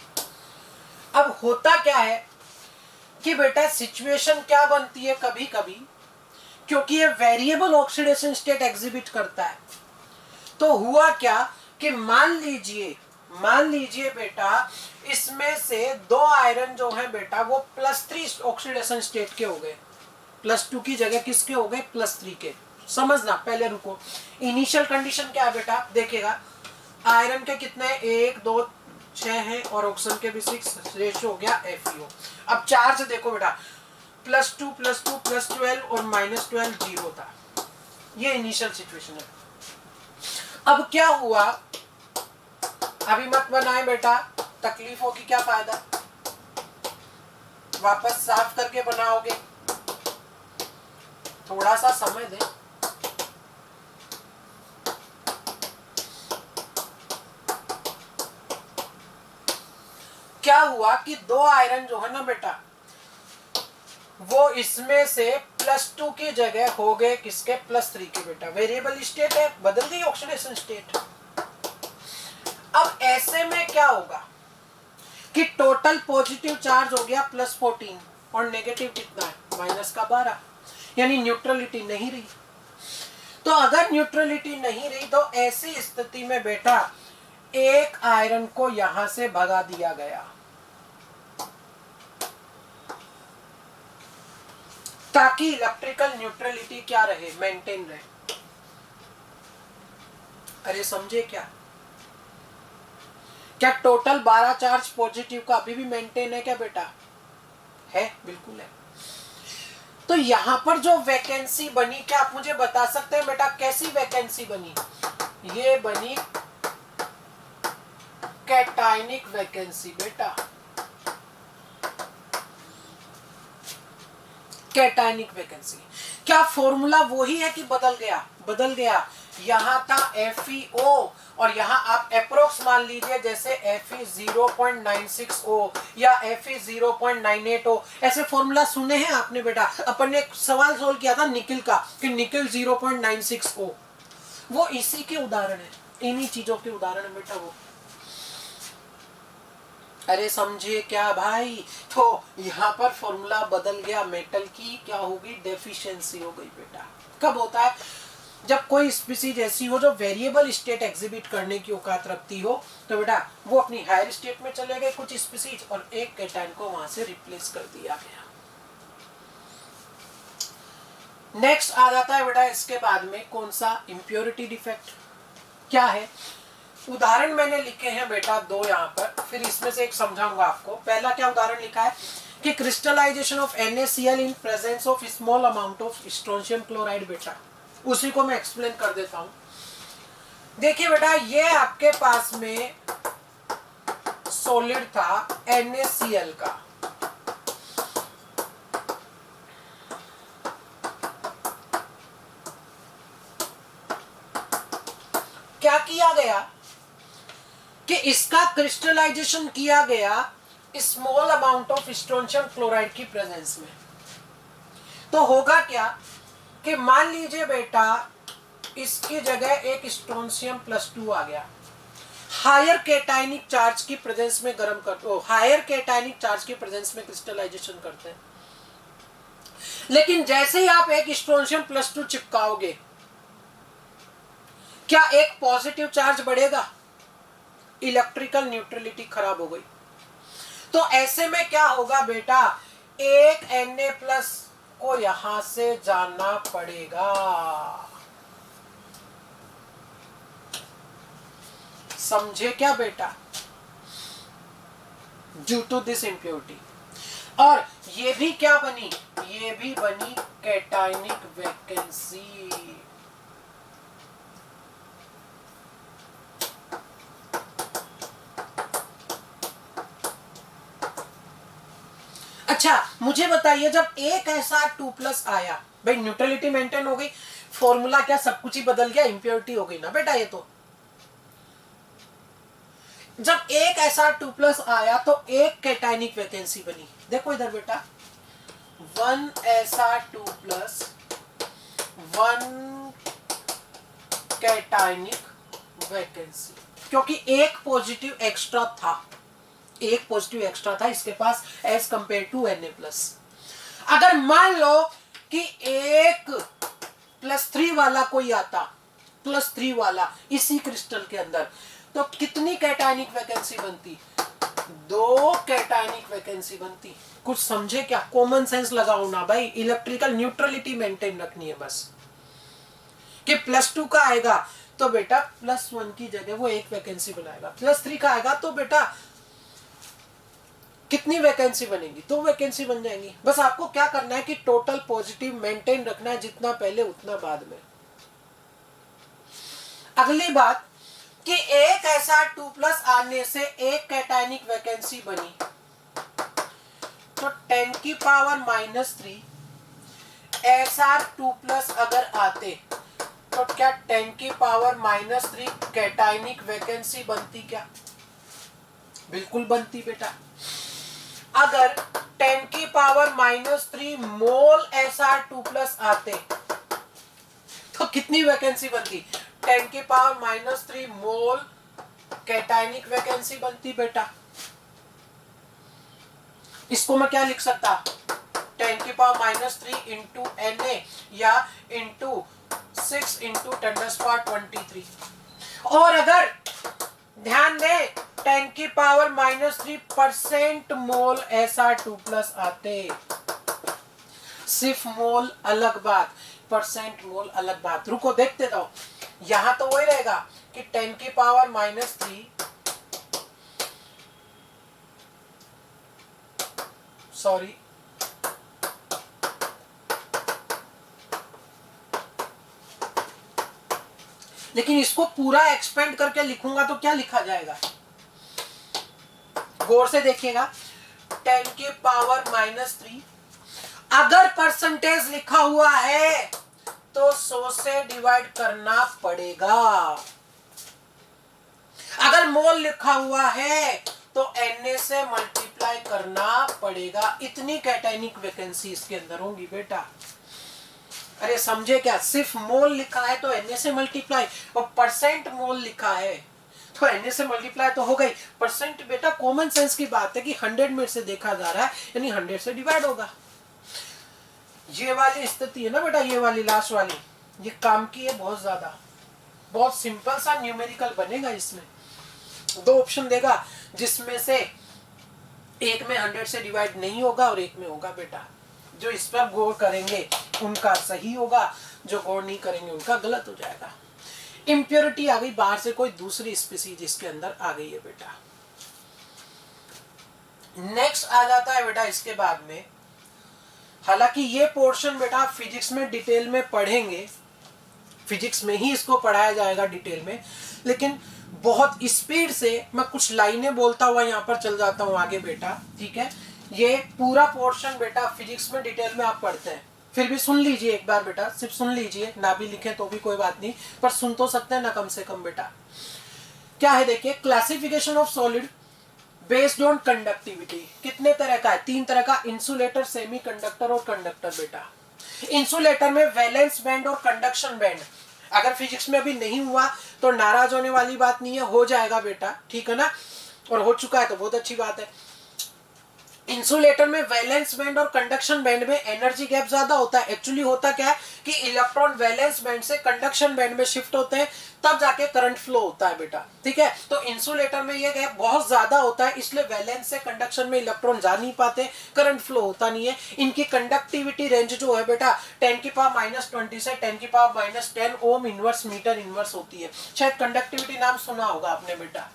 अब होता क्या है कि बेटा सिचुएशन क्या बनती है कभी कभी, क्योंकि ये वेरिएबल ऑक्सीडेशन स्टेट एग्जिबिट करता है। तो हुआ क्या कि मान लीजिए बेटा इसमें से 2 आयरन जो है बेटा वो +3 ऑक्सीडेशन स्टेट के हो गए, +2 की जगह किसके हो गए? +3 के। समझना, पहले रुको। इनिशियल कंडीशन क्या है बेटा? देखिएगा आयरन के कितने हैं? 1 2 6 है और ऑक्सीजन के भी 6, रेशियो हो गया FeO। अब चार्ज देखो बेटा +2 +2 +12 और -12 0 था। ये इनिशियल सिचुएशन है। अब क्या हुआ? अभी मत बनाए बेटा, तकलीफ होगी क्या फायदा? वापस साफ करके बनाओगे, थोड़ा सा समय दे। क्या हुआ कि 2 आयरन जो है ना बेटा वो इसमें से +2 की जगह हो गए किसके? +3 के बेटा। वेरिएबल स्टेट है, बदल गई ऑक्सीडेशन स्टेट। अब ऐसे में क्या होगा कि टोटल पॉजिटिव चार्ज हो गया +14 और नेगेटिव कितना है? -12, यानी न्यूट्रलिटी नहीं रही। तो अगर न्यूट्रलिटी नहीं रही तो ऐसी स्थिति में बेटा एक आयरन को यहां से भगा दिया गया ताकि इलेक्ट्रिकल न्यूट्रलिटी क्या रहे? मेंटेन रहे। अरे समझे क्या? क्या टोटल 12 चार्ज पॉजिटिव का अभी भी मेंटेन है क्या बेटा? है, बिल्कुल है। तो यहां पर जो वैकेंसी बनी, क्या आप मुझे बता सकते हैं बेटा कैसी वैकेंसी बनी? ये बनी कैटायनिक वैकेंसी बेटा। Cationic vacancy. क्या फॉर्मूला वही है कि बदल गया? बदल गया। यहां था FeO और यहां आप अप्रोक्स मान लीजिए जैसे Fe0.96O या Fe0.98O। ऐसे फॉर्मूला सुने हैं आपने बेटा? अपन ने एक सवाल सोल्व किया था निकिल का कि निकिल 0.96O, वो इसी के उदाहरण है, इन्हीं चीजों के उदाहरण है बेटा वो। अरे समझे क्या भाई? तो यहाँ पर फॉर्मूला बदल गया, मेटल की क्या होगी, डेफिशिएंसी हो गई बेटा। कब होता है? जब कोई स्पीसीज ऐसी हो जो वेरिएबल स्टेट एग्जिबिट करने की औकात रखती हो, तो बेटा वो अपनी हायर स्टेट में चले गए कुछ स्पीसीज, और एक कैटायन को वहां से रिप्लेस कर दिया गया। नेक्स्ट आ जाता है बेटा इसके बाद में कौन सा, इम्प्योरिटी डिफेक्ट। क्या है? उदाहरण मैंने लिखे हैं बेटा दो यहाँ पर, फिर इसमें से एक समझाऊंगा आपको। पहला क्या उदाहरण लिखा है कि crystallisation of NaCl in presence of small amount of strontium chloride. बेटा उसी को मैं एक्सप्लेन कर देता हूं। देखिए बेटा, ये आपके पास में सॉलिड था NaCl का, क्या किया गया कि इसका क्रिस्टलाइजेशन किया गया small amount of strontium chloride की प्रेजेंस में। तो होगा क्या कि मान लीजिए बेटा इसकी जगह एक स्ट्रोंशियम +2 आ गया, हायर कैटायनिक चार्ज की प्रेजेंस में गर्म कर, हायर कैटायनिक चार्ज की प्रेजेंस में क्रिस्टलाइजेशन करते हैं। लेकिन जैसे ही आप एक स्ट्रोंशियम +2 चिपकाओगे, क्या एक पॉजिटिव चार्ज बढ़ेगा? इलेक्ट्रिकल न्यूट्रलिटी खराब हो गई। तो ऐसे में क्या होगा बेटा, एक Na+ को यहां से जाना पड़ेगा। समझे क्या बेटा? Due to this impurity. और ये भी क्या बनी, ये भी बनी कैटायनिक वैकेंसी। अच्छा मुझे बताइए, जब एक ऐसा 2+ आया, भाई न्यूट्रलिटी मेंटेन हो गई, फॉर्मूला क्या सब कुछ ही बदल गया, इंप्योरिटी हो गई ना बेटा। ये तो जब एक ऐसा 2+ आया तो एक कैटायनिक वैकेंसी बनी। देखो इधर बेटा, 1 ऐसा 2+, 1 कैटायनिक वैकेंसी, क्योंकि एक पॉजिटिव एक्स्ट्रा था, एक पॉजिटिव एक्स्ट्रा था इसके पास एज कंपेयर टू Na+। अगर मान लो कि एक +3 वाला कोई आता, +3 वाला इसी क्रिस्टल के अंदर, तो कितनी कैटायनिक वैकेंसी बनती? 2 कैटायनिक वैकेंसी बनती। कुछ समझे क्या? कॉमन सेंस लगाओ ना भाई, इलेक्ट्रिकल न्यूट्रलिटी मेंटेन रखनी है बस। कि +2 का आएगा तो बेटा +1 की जगह वो एक वैकेंसी बनाएगा, +3 का आएगा तो बेटा कितनी वैकेंसी बनेगी? 2 वैकेंसी बन जाएंगी। बस आपको क्या करना है कि टोटल पॉजिटिव मेंटेन रखना है, जितना पहले उतना बाद में। अगली बात कि एक ऐसा 2+ आने से एक कैटायनिक वैकेंसी बनी, तो 10⁻³ SR2+ अगर आते तो क्या 10⁻³ कैटायनिक वैकेंसी बनती क्या? बिल्कुल बनती बेटा। अगर 10⁻³ मोल SR2+ आते तो कितनी वैकेंसी बनती? 10⁻³ मोल कैटायनिक वैकेंसी बनती बेटा। इसको मैं क्या लिख सकता? 10⁻³ इंटू Na या इंटू 6 इंटू 10⁻23। और अगर ध्यान दें 10⁻³ मोल SR2+ आते, सिर्फ मोल अलग बात, परसेंट मोल अलग बात। रुको देखते जाओ, यहां तो वही रहेगा कि 10⁻³ सॉरी लेकिन इसको पूरा एक्सपेंड करके लिखूंगा तो क्या लिखा जाएगा? गौर से देखिएगा, 10⁻³ अगर परसेंटेज लिखा हुआ है तो 100 से डिवाइड करना पड़ेगा। अगर मोल लिखा हुआ है तो Na से मल्टीप्लाई करना पड़ेगा। इतनी कैटायनिक वैकेंसी इसके अंदर होगी बेटा। अरे समझे क्या, सिर्फ मोल लिखा है तो एन से मल्टीप्लाई, और परसेंट मोल लिखा है तो एन से मल्टीप्लाई तो हो गई। परसेंट बेटा कॉमन सेंस की बात है कि 100 में से देखा जा रहा है यानी 100 से डिवाइड होगा। ये वाली स्थिति है ना बेटा, ये वाली लास्ट वाली, ये काम की है बहुत ज्यादा, बहुत सिंपल सा न्यूमेरिकल बनेगा। इसमें दो ऑप्शन देगा जिसमें से एक में 100 से डिवाइड नहीं होगा और एक में होगा बेटा। जो इस पर गौर करेंगे उनका सही होगा, जो गौर नहीं करेंगे उनका गलत हो जाएगा। इम्प्योरिटी आ गई, बाहर से कोई दूसरी स्पीसीज इसके अंदर आ गई है बेटा। नेक्स्ट आ जाता है बेटा इसके बाद में, हालांकि ये पोर्शन बेटा फिजिक्स में डिटेल में पढ़ेंगे, फिजिक्स में ही इसको पढ़ाया जाएगा डिटेल में, लेकिन बहुत स्पीड से मैं कुछ लाइनें बोलता हुआ यहाँ पर चल जाता हूँ आगे बेटा, ठीक है। ये पूरा पोर्शन बेटा फिजिक्स में डिटेल में आप पढ़ते हैं, फिर भी सुन लीजिए एक बार बेटा, सिर्फ सुन लीजिए, ना भी लिखें तो भी कोई बात नहीं, पर सुन तो सकते हैं ना कम से कम बेटा। क्या है देखिए, classification of solid based on conductivity. कितने तरह का है? 3 तरह का, इंसुलेटर, सेमीकंडक्टर और कंडक्टर बेटा। इंसुलेटर में वैलेंस बैंड और कंडक्शन बैंड, अगर फिजिक्स में अभी नहीं हुआ तो नाराज होने वाली बात नहीं है, हो जाएगा बेटा, ठीक है ना, और हो चुका है तो बहुत अच्छी बात है। इंसुलेटर में वैलेंस बैंड और कंडक्शन बैंड में एनर्जी गैप ज्यादा होता है। एक्चुअली होता क्या है कि इलेक्ट्रॉन वैलेंस बैंड से कंडक्शन बैंड में शिफ्ट होते हैं, तब जाके करंट फ्लो होता है बेटा, ठीक है। तो इंसुलेटर में ये गैप बहुत ज्यादा होता है, इसलिए वैलेंस से कंडक्शन में इलेक्ट्रॉन जा नहीं पाते, करंट फ्लो होता नहीं है। इनकी कंडक्टिविटी रेंज जो है बेटा 10⁻⁻20 से 10⁻10 ओम इनवर्स मीटर इनवर्स होती है। शायद कंडक्टिविटी नाम सुना होगा आपने बेटा।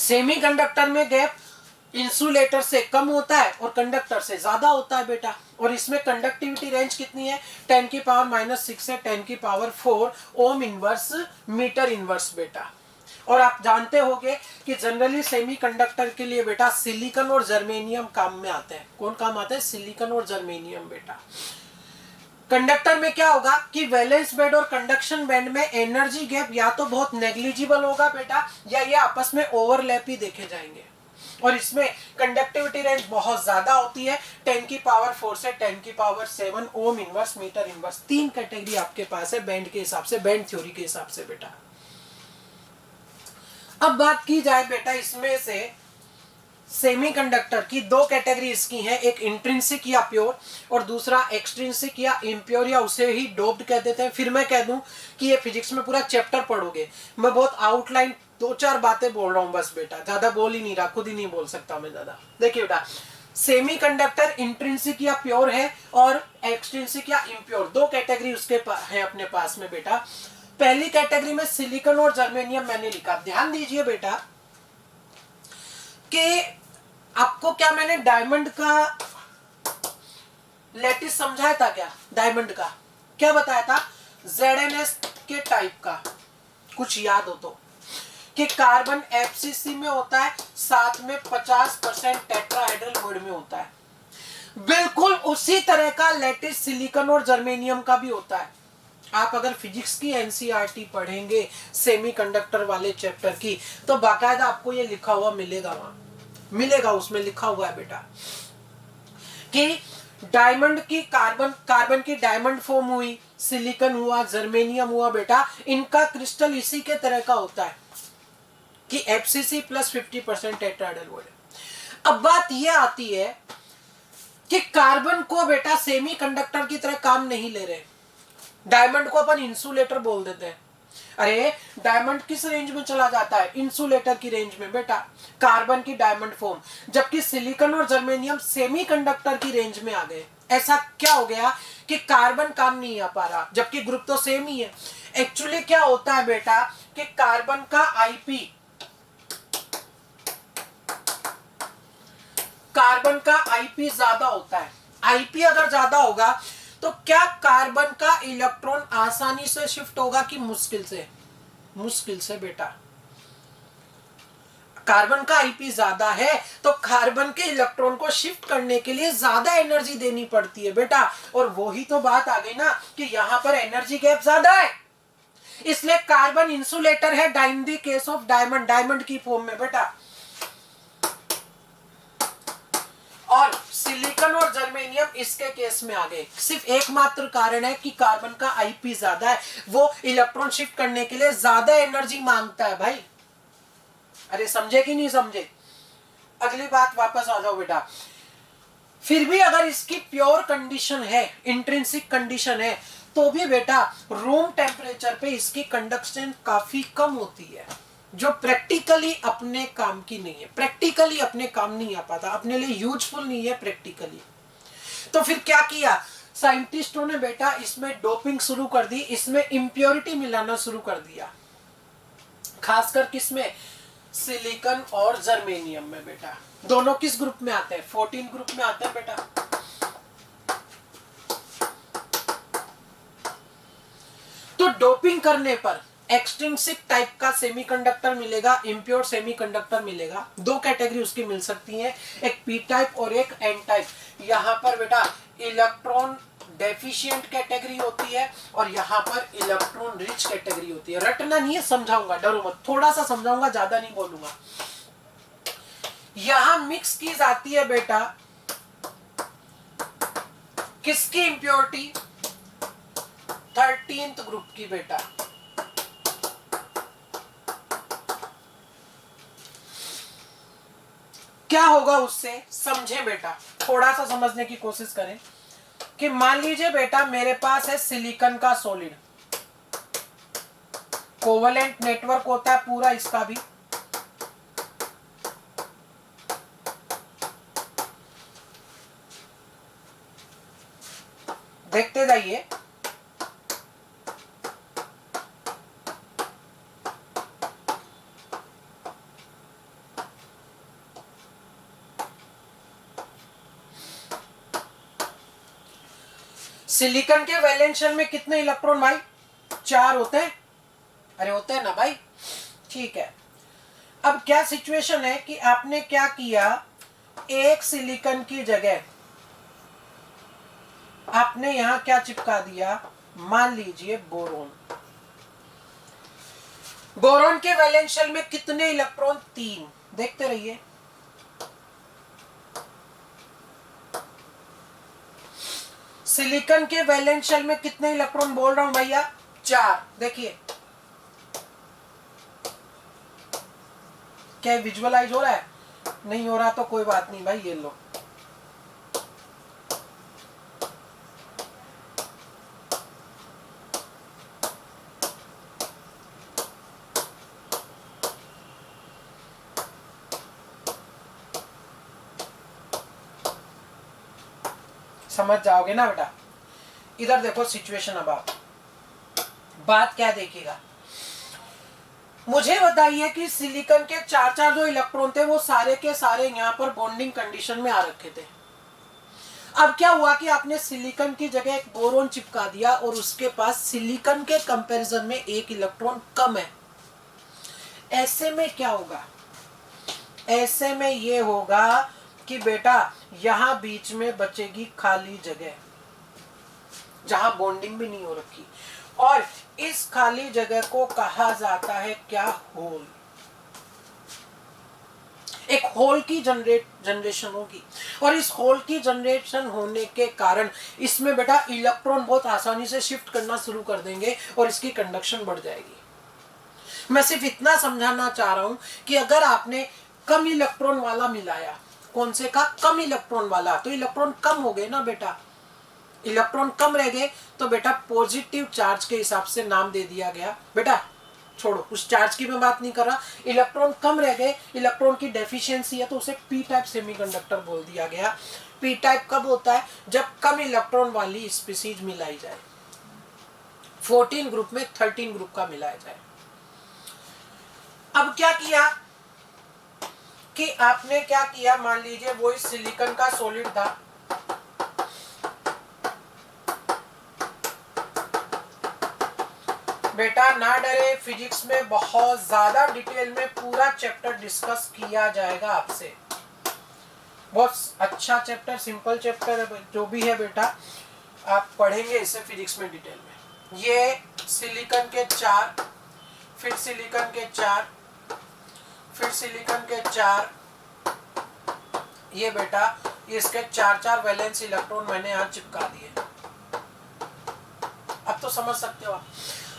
सेमीकंडक्टर में गैप इंसुलेटर से कम होता है और कंडक्टर से ज्यादा होता है बेटा, और इसमें कंडक्टिविटी रेंज कितनी है 10⁻⁻6 से 10⁻4 ओम इनवर्स मीटर इनवर्स बेटा। और आप जानते होंगे कि जनरली सेमीकंडक्टर के लिए बेटा सिलिकॉन और जर्मेनियम काम में आते हैं। कौन काम आते हैं? सिलिकॉन और जर्मेनियम बेटा। कंडक्टर में क्या होगा कि वैलेंस बैंड और कंडक्शन बैंड में एनर्जी गैप या तो बहुत नेग्लिजिबल होगा बेटा, या ये आपस में ओवरलैप ही देखे जाएंगे, और इसमें कंडक्टिविटी रेंज बहुत ज्यादा होती है 10⁻4 से 10⁻7 ohm inverse metre inverse. 3 category आपके पास है बैंड के हिसाब से, बैंड थ्योरी के हिसाब से बेटा। अब बात की जाए बेटा इसमें से सेमीकंडक्टर की, 2 कैटेगरी इसकी हैं, एक इंट्रिंसिक या प्योर और दूसरा एक्सट्रिंसिक या इम्प्योर, या उसे ही डोप्ड कह देते हैं। फिर मैं कह दूं कि ये फिजिक्स में पूरा चैप्टर पढ़ोगे, मैं बहुत आउटलाइन 2-4 बातें बोल रहा हूं बस बेटा, ज्यादा बोल ही नहीं रहा, खुद ही नहीं बोल सकता मैं ज्यादा। देखिए बेटा, सेमीकंडक्टर इंट्रिंसिक या प्योर है और एक्सट्रिंसिक या इम्प्योर, 2 कैटेगरी उसके है अपने पास में बेटा। पहली कैटेगरी में सिलिकॉन और जर्मेनियम मैंने लिखा। ध्यान दीजिए बेटा कि आपको क्या मैंने डायमंड का लैटिस समझाया था? क्या डायमंड का क्या बताया था? ZnS के टाइप का, कुछ याद हो तो, कि कार्बन FCC में होता है, साथ में 50% टेट्राहेड्रल वुड में होता है। बिल्कुल उसी तरह का लैटिस सिलिकॉन और जर्मेनियम का भी होता है। आप अगर फिजिक्स की NCERT पढ़ेंगे सेमीकंडक्टर वाले चैप्टर की, तो बाकायदा आपको ये लिखा हुआ मिलेगा, वहां मिलेगा, उसमें लिखा हुआ है बेटा कि डायमंड की कार्बन की डायमंड फॉर्म हुई, सिलिकॉन हुआ, जर्मेनियम हुआ बेटा, इनका क्रिस्टल इसी के तरह का होता है कि FCC प्लस 50% टेट्राहेड्रल वुड। अब बात यह आती है कि कार्बन को बेटा सेमीकंडक्टर की तरह काम नहीं ले रहे, डायमंड को अपन इंसुलेटर बोल देते हैं। अरे डायमंड किस रेंज में चला जाता है? इंसुलेटर की रेंज में बेटा, कार्बन की डायमंड फॉर्म, जबकि सिलिकॉन और जर्मेनियम सेमीकंडक्टर की रेंज में आ गए। ऐसा क्या हो गया कि कार्बन काम नहीं आ पा रहा, जबकि ग्रुप तो सेम ही है। एक्चुअली क्या होता है बेटा कि कार्बन का IP, कार्बन का IP ज्यादा होता है। IP अगर ज्यादा होगा तो क्या कार्बन का इलेक्ट्रॉन आसानी से शिफ्ट होगा कि मुश्किल से? मुश्किल से बेटा। कार्बन का IP ज्यादा है तो कार्बन के इलेक्ट्रॉन को शिफ्ट करने के लिए ज्यादा एनर्जी देनी पड़ती है बेटा, और वही तो बात आ गई ना कि यहां पर एनर्जी गैप ज्यादा है, इसलिए कार्बन इंसुलेटर है in the case of diamond, diamond की फॉर्म में बेटा, और सिलिकॉन और जर्मेनियम इसके केस में आ गए। सिर्फ एकमात्र कारण है कि कार्बन का आईपी ज्यादा है, वो इलेक्ट्रॉन शिफ्ट करने के लिए ज्यादा एनर्जी मांगता है भाई। अरे समझे कि नहीं समझे? अगली बात वापस आ जाओ बेटा। फिर भी अगर इसकी प्योर कंडीशन है, इंट्रिंसिक कंडीशन है, तो भी बेटा रूम टेम्परेचर पे इसकी कंडक्शन काफी कम होती है, जो प्रैक्टिकली अपने काम की नहीं है, प्रैक्टिकली अपने काम नहीं आ पाता, अपने लिए यूजफुल नहीं है प्रैक्टिकली। तो फिर क्या किया साइंटिस्टों ने बेटा, इसमें डोपिंग शुरू कर दी, इसमें इंप्योरिटी मिलाना शुरू कर दिया, खासकर किसमें, सिलिकॉन और जर्मेनियम में बेटा। दोनों किस ग्रुप में आते हैं, 14 ग्रुप में आते हैं बेटा। तो डोपिंग करने पर एक्सट्रिंसिक टाइप का सेमीकंडक्टर मिलेगा, इंप्योर सेमीकंडक्टर मिलेगा। दो कैटेगरी उसकी मिल सकती है, एक पी टाइप और एक एन टाइप। यहां पर बेटा इलेक्ट्रॉन डेफिशिएंट कैटेगरी होती है और यहां पर इलेक्ट्रॉन रिच कैटेगरी होती है। रटना नहीं है, समझाऊंगा, डरो मत, थोड़ा सा समझाऊंगा, ज्यादा नहीं बोलूंगा। यहां मिक्स की जाती है बेटा किसकी इंप्योरिटी, 13th ग्रुप की बेटा। क्या होगा उससे, समझे बेटा, थोड़ा सा समझने की कोशिश करें। कि मान लीजिए बेटा मेरे पास है सिलिकॉन का सॉलिड, कोवेलेंट नेटवर्क होता है पूरा इसका भी, देखते जाइए। सिलिकॉन के वैलेंस शेल में कितने इलेक्ट्रॉन भाई, 4 होते हैं। अरे होते हैं ना भाई, ठीक है। अब क्या सिचुएशन है कि आपने क्या किया, एक सिलिकॉन की जगह आपने यहां क्या चिपका दिया, मान लीजिए बोरोन। बोरोन के वैलेंस शेल में कितने इलेक्ट्रॉन, 3। देखते रहिए। सिलिकॉन के वैलेंस शेल में कितने इलेक्ट्रॉन बोल रहा हूं भैया, 4। देखिए क्या विजुअलाइज हो रहा है, नहीं हो रहा तो कोई बात नहीं भाई, ये लो। समझ जाओगे ना बेटा। इधर देखो सिचुएशन। अब आप बात क्या देखिएगा, मुझे बताइए कि सिलिकॉन के 4 जो इलेक्ट्रॉन थे वो सारे के सारे यहाँ पर बॉन्डिंग कंडीशन में आ रखे थे। अब क्या हुआ कि आपने सिलिकॉन की जगह एक बोरोन चिपका दिया और उसके पास सिलिकॉन के कंपैरिजन में 1 इलेक्ट्रॉन कम है। ऐसे में क्या होगा, ऐसे में ये होगा कि बेटा यहां बीच में बचेगी खाली जगह जहां बॉन्डिंग भी नहीं हो रखी, और इस खाली जगह को कहा जाता है क्या, होल। एक होल की जनरेशन होगी, और इस होल की जनरेशन होने के कारण इसमें बेटा इलेक्ट्रॉन बहुत आसानी से शिफ्ट करना शुरू कर देंगे और इसकी कंडक्शन बढ़ जाएगी। मैं सिर्फ इतना समझाना चाह रहा हूं कि अगर आपने कम इलेक्ट्रॉन वाला मिलाया, कौन से का, कम इलेक्ट्रॉन वाला, तो इलेक्ट्रॉन कम हो गए ना बेटा। इलेक्ट्रॉन कम रह गए तो बेटा पॉजिटिव चार्ज के हिसाब से नाम दे दिया गया। बेटा छोड़ो, उस चार्ज की मैं बात नहीं कर रहा, इलेक्ट्रॉन कम रह गए, इलेक्ट्रॉन की डेफिशिएंसी है तो उसे पी टाइप सेमीकंडक्टर बोल दिया गया। पी टाइप कब होता है, जब कम इलेक्ट्रॉन वाली स्पीसीज मिलाई जाए, 14 ग्रुप में 13 ग्रुप का मिलाया जाए। अब क्या किया कि आपने क्या किया, मान लीजिए वो इस सिलिकॉन का सॉलिड था, बेटा ना डरे, फिजिक्स में बहुत ज्यादा डिटेल में पूरा चैप्टर डिस्कस किया जाएगा आपसे। बहुत अच्छा चैप्टर, सिंपल चैप्टर है, जो भी है बेटा आप पढ़ेंगे इसे फिजिक्स में डिटेल में। ये सिलिकॉन के 4, फिर सिलिकॉन के 4, फिर सिलिकॉन के 4, ये बेटा इसके 4 वैलेंस इलेक्ट्रॉन मैंने यहाँ चिपका दिए। अब तो समझ सकते हो आप।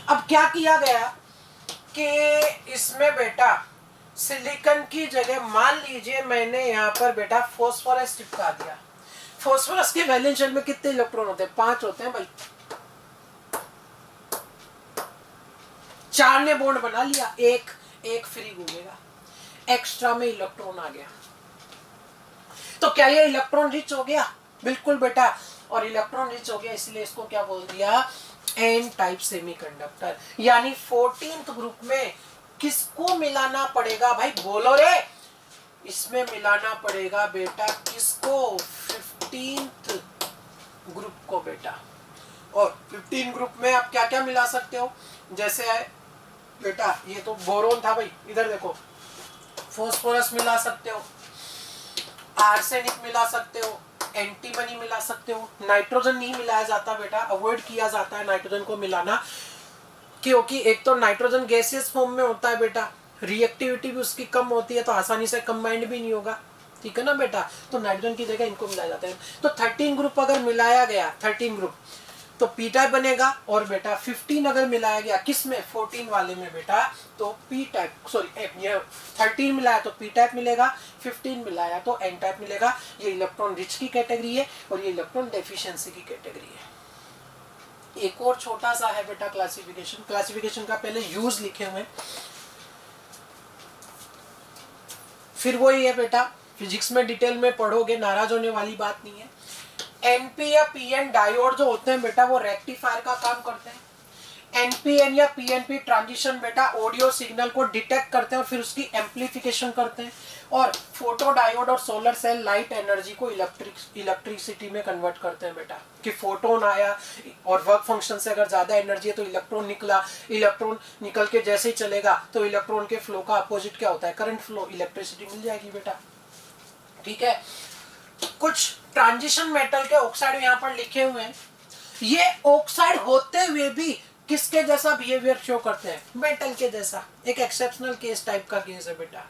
अब क्या किया गया कि इसमें बेटा सिलिकॉन की जगह मान लीजिए मैंने यहाँ पर बेटा फास्फोरस चिपका दिया। फास्फोरस के वैलेंस शेल में कितने इलेक्ट्रॉन होते हैं? 5 होते हैं भाई। 4 ने बॉन्ड बना लिया, एक फ्री घूमेगा, एक्स्ट्रा में इलेक्ट्रॉन आ गया। तो क्या ये इलेक्ट्रॉन रिच हो गया? बिल्कुल बेटा। और इलेक्ट्रॉन रिच हो गया इसलिए इसको क्या बोल दिया? N type semiconductor. यानी 14th ग्रुप में किसको मिलाना पड़ेगा भाई? बोलो रे। इसमें मिलाना पड़ेगा बेटा किसको? 15th ग्रुप को बेटा। और 15 ग्रुप में आप क्या क्या मिला सकते हो? जैसे है बेटा ये तो बोरोन था भाई, इधर देखो, फास्फोरस मिला सकते हो, आर्सेनिक मिला सकते हो, एंटीमनी मिला सकते हो। नाइट्रोजन नहीं मिलाया जाता बेटा, अवॉइड किया जाता है नाइट्रोजन को मिलाना, क्योंकि एक तो नाइट्रोजन गैसियस फॉर्म में होता है बेटा, रिएक्टिविटी भी उसकी कम होती है, तो आसानी से कंबाइंड भी नहीं होगा। ठीक है ना बेटा? तो नाइट्रोजन की जगह इनको मिलाया जाता है। तो 13 ग्रुप अगर मिलाया गया, 13 ग्रुप, तो पी टाइप बनेगा। और बेटा 15 अगर मिलाया गया किसमें? 14 वाले में बेटा, तो पी टाइप, सॉरी ये 13 मिलाया तो पी टाइप मिलेगा, 15 मिलाया तो एन टाइप मिलेगा। ये इलेक्ट्रॉन रिच की कैटेगरी है और ये इलेक्ट्रॉन डेफिशिएंसी की कैटेगरी है। एक और छोटा सा है बेटा क्लासिफिकेशन का पहले यूज लिखे हुए, फिर वही है बेटा, फिजिक्स में डिटेल में पढ़ोगे, नाराज होने वाली बात नहीं है। एनपी या पीएन डायोड जो होते हैं बेटा वो रेक्टिफायर का काम करते हैं। एनपीएन या पीएनपी ट्रांजिशन बेटा ऑडियो सिग्नल को डिटेक्ट करते हैं और फिर उसकी एम्पलीफिकेशन करते हैं। और फोटो डायोड और सोलर सेल लाइट एनर्जी को इलेक्ट्रिसिटी में कन्वर्ट करते हैं बेटा, कि फोटोन आया और वर्क फंक्शन से अगर ज्यादा एनर्जी है तो इलेक्ट्रॉन निकला, इलेक्ट्रॉन निकल के जैसे ही चलेगा तो इलेक्ट्रॉन के फ्लो का अपोजिट क्या होता है? करंट फ्लो, इलेक्ट्रिसिटी मिल जाएगी बेटा। ठीक है। कुछ ट्रांजिशन मेटल के ऑक्साइड यहाँ पर लिखे हुए हैं। ये ऑक्साइड होते हुए भी किसके जैसा बिहेवियर शो करते हैं? मेटल के जैसा। एक एक्सेप्शनल केस टाइप का केस है बेटा,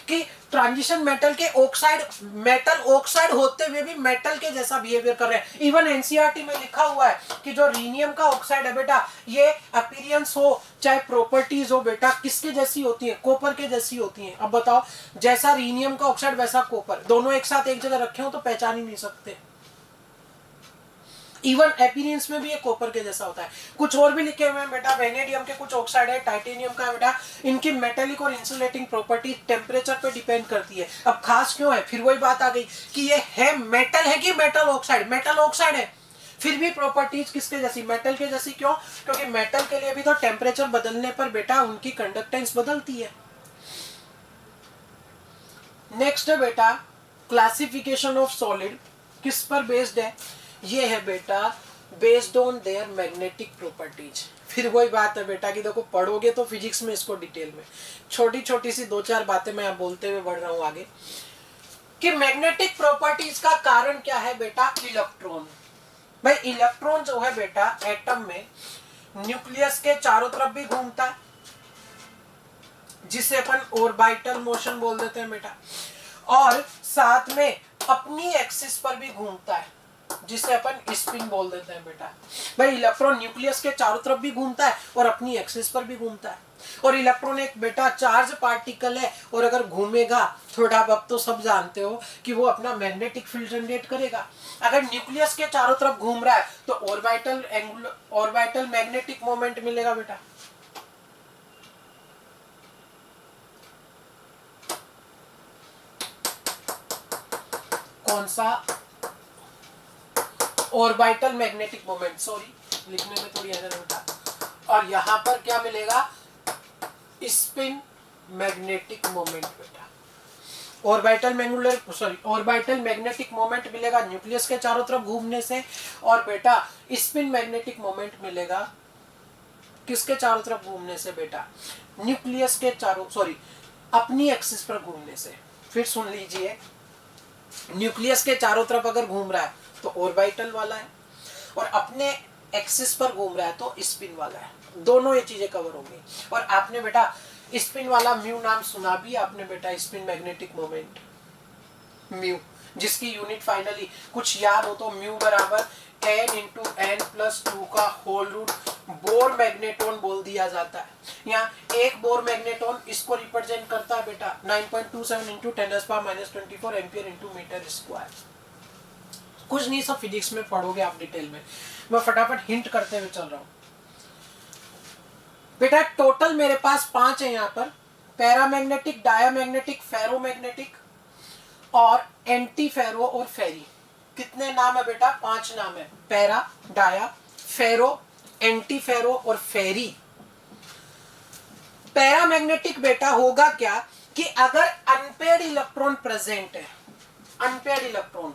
कि ट्रांजिशन मेटल के ऑक्साइड, मेटल ऑक्साइड होते हुए भी मेटल के जैसा बिहेवियर कर रहे हैं। इवन एनसीईआरटी में लिखा हुआ है कि जो रीनियम का ऑक्साइड है बेटा, ये अपीयरेंस हो चाहे प्रॉपर्टीज हो बेटा, किसके जैसी होती है? कॉपर के जैसी होती है। अब बताओ, जैसा रीनियम का ऑक्साइड वैसा कॉपर, दोनों एक साथ एक जगह रखे हो तो पहचान ही नहीं सकते। इवन अपीयरेंस में भी ये कॉपर के जैसा होता है। कुछ और भी लिखे हुए हैं बेटा, वेनेडियम के कुछ ऑक्साइड है, टाइटेनियम का बेटा, इनकी मेटेलिक और इंसुलेटिंग प्रॉपर्टी टेम्परेचर पे डिपेंड करती है। अब खास क्यों है? फिर वही बात आ गई कि ये है मेटल है कि मेटल ऑक्साइड? मेटल ऑक्साइड है, फिर भी प्रॉपर्टीज किसके जैसी? मेटल के जैसी। क्यों? क्योंकि मेटल के लिए भी तो टेम्परेचर बदलने पर बेटा उनकी कंडक्टेंस बदलती है। नेक्स्ट है बेटा क्लासिफिकेशन ऑफ सॉलिड, किस पर बेस्ड है? ये है बेटा based on their magnetic properties. फिर वही बात है बेटा कि देखो, पढ़ोगे तो फिजिक्स में इसको डिटेल में, छोटी छोटी सी 2-4 बातें मैं बोलते हुए बढ़ रहा हूं आगे, कि मैग्नेटिक प्रॉपर्टीज का कारण क्या है बेटा? इलेक्ट्रॉन। भाई इलेक्ट्रॉन जो है बेटा एटम में न्यूक्लियस के चारों तरफ भी घूमता है, जिसे अपन ऑर्बिटल मोशन बोल देते हैं बेटा, और साथ में अपनी एक्सिस पर भी घूमता है, जिसे अपन स्पिन बोल देते हैं बेटा। भाई इलेक्ट्रॉन न्यूक्लियस के चारों तरफ भी घूमता है और अपनी एक्सिस पर भी घूमता है। और इलेक्ट्रॉन एक बेटा चार्ज पार्टिकल है, और अगर घूमेगा, थोड़ा वक्त तो सब जानते हो कि वो अपना मैग्नेटिक फील्ड जनरेट करेगा। अगर न्यूक्लियस के चारों तरफ घूम रहा है तो ऑर्बिटल मैग्नेटिक मोमेंट मिलेगा बेटा। कौन सा? ऑर्बिटल मैग्नेटिक मोमेंट, सॉरी लिखने में थोड़ी एरर होता। और यहां पर क्या मिलेगा? स्पिन मैग्नेटिक मोमेंट बेटा। ऑर्बिटल मैग्नेटिक मोमेंट मिलेगा न्यूक्लियस के चारों तरफ घूमने से, और बेटा स्पिन मैग्नेटिक मोमेंट मिलेगा किसके चारों तरफ घूमने से बेटा? न्यूक्लियस के चारों, सॉरी अपनी एक्सिस पर घूमने से। फिर सुन लीजिए, न्यूक्लियस के चारों तरफ अगर घूम रहा है तो ऑर्बिटल वाला है, और अपने एक्सिस पर घूम रहा है तो स्पिन वाला है। दोनों ये चीजें कवर होंगी। और आपने बेटा स्पिन वाला म्यू नाम सुना भी आपने बेटा, स्पिन मैग्नेटिक मोमेंट। म्यू, जिसकी यूनिट फाइनली कुछ याद हो तो म्यू बराबर n इंटू एन प्लस 2 का होल रूट बोर मैग्नेटोन बोल दिया जाता है। यहाँ एक बोर मैग्नेटोन इसको रिप्रेजेंट करता है बेटा 9.27 into 10⁻⁻24 ampere into metre square. कुछ नहीं, सब फिजिक्स में पढ़ोगे आप डिटेल में, मैं फटाफट हिंट करते हुए चल रहा हूं बेटा। टोटल मेरे पास 5 है यहाँ पर, पैरामैग्नेटिक, डायामैग्नेटिक, फेरोमैग्नेटिक और एंटी फेरो और फेरी। कितने नाम है बेटा? 5 नाम है, पैरा, डाया, फेरो, एंटी फेरो और फेरी। पैरामैग्नेटिक बेटा होगा क्या कि अगर अनपेयर्ड इलेक्ट्रॉन प्रेजेंट है, अनपेयर्ड इलेक्ट्रॉन,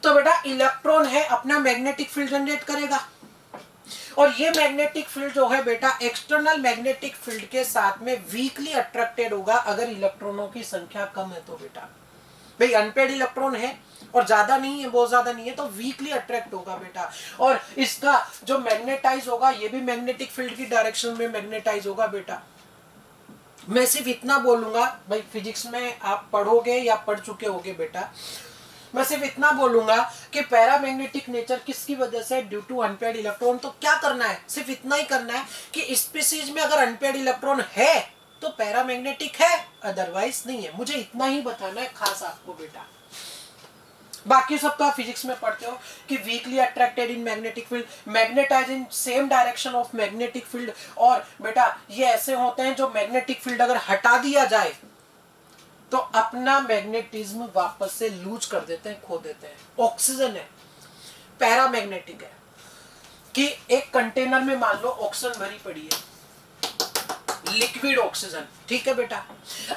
तो बेटा इलेक्ट्रॉन है अपना मैग्नेटिक फील्ड जनरेट करेगा, और ये मैग्नेटिक फील्ड जो है बेटा एक्सटर्नल मैग्नेटिक फील्ड के साथ में वीकली अट्रैक्टेड होगा अगर इलेक्ट्रॉनों की संख्या कम है तो बेटा। भाई अनपेयर्ड इलेक्ट्रॉन है और ज्यादा नहीं है, बहुत ज्यादा नहीं है, तो वीकली अट्रैक्ट होगा बेटा, और इसका जो मैग्नेटाइज होगा ये भी मैग्नेटिक फील्ड की डायरेक्शन में मैग्नेटाइज होगा बेटा। मैं सिर्फ इतना बोलूंगा, भाई फिजिक्स में आप पढ़ोगे या पढ़ चुके होगे बेटा, मैं सिर्फ इतना बोलूंगा कि पैरामैग्नेटिक नेचर किसकी वजह से, ड्यू टू अनपेयर्ड इलेक्ट्रॉन। तो क्या करना है, सिर्फ इतना ही करना है कि स्पीशीज में अगर अनपेयर्ड इलेक्ट्रॉन है तो पैरामैग्नेटिक है, अदरवाइज नहीं है। मुझे इतना ही बताना है खास आपको बेटा, बाकी सब तो आप फिजिक्स में पढ़ते हो कि weakly attracted in magnetic field, magnetise in same direction of magnetic field. और बेटा ये ऐसे होते हैं जो मैग्नेटिक फील्ड अगर हटा दिया जाए तो अपना मैग्नेटिज्म वापस से लूज कर देते हैं, खो देते हैं। ऑक्सीजन है, पैरामैग्नेटिक है, कि एक कंटेनर में मान लो ऑक्सीजन भरी पड़ी है, लिक्विड ऑक्सीजन, ठीक है बेटा।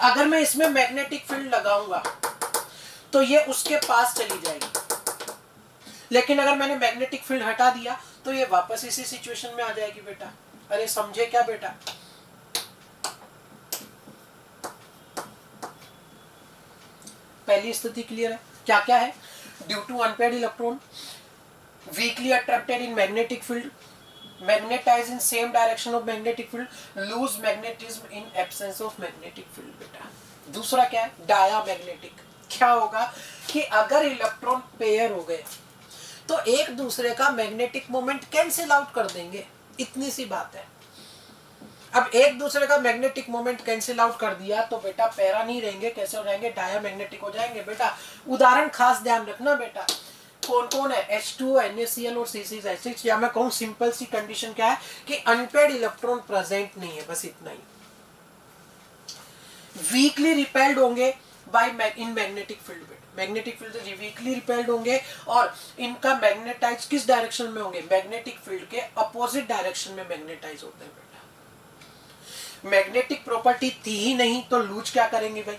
अगर मैं इसमें मैग्नेटिक फील्ड लगाऊंगा तो ये उसके पास चली जाएगी, लेकिन अगर मैंने मैग्नेटिक फील्ड हटा दिया तो ये वापस इसी सिचुएशन में आ जाएगी बेटा। अरे समझे क्या बेटा? पहली स्थिति क्लियर है? क्या क्या है? Due to unpaired electron, weakly attracted in magnetic field, magnetise in same direction of magnetic field, lose magnetism in absence of magnetic field बेटा। दूसरा क्या है? डायामैग्नेटिक। क्या होगा कि अगर इलेक्ट्रॉन पेयर हो गए तो एक दूसरे का मैग्नेटिक मोमेंट कैंसिल आउट कर देंगे, इतनी सी बात है। अब एक दूसरे का मैग्नेटिक मोमेंट कैंसिल आउट कर दिया तो बेटा पैरा नहीं रहेंगे, कैसे हो जाएंगे? डायामैग्नेटिक हो जाएंगे बेटा। उदाहरण खास ध्यान रखना बेटा, कौन कौन है? H2O, NaCl और C6H6, या मैं कहूं सिंपल सी कंडीशन क्या है कि अनपेयर्ड इलेक्ट्रॉन प्रेजेंट नहीं है, बस इतना ही। वीकली रिपेल्ड होंगे बाय इन मैग्नेटिक फील्ड बेटा, मैग्नेटिक फील्ड से वीकली रिपेल्ड होंगे, और इनका मैग्नेटाइज किस डायरेक्शन में होंगे? मैग्नेटिक फील्ड के अपोजिट डायरेक्शन में मैग्नेटाइज होते हैं बेटा। मैग्नेटिक प्रॉपर्टी थी ही नहीं तो लूज क्या करेंगे भाई?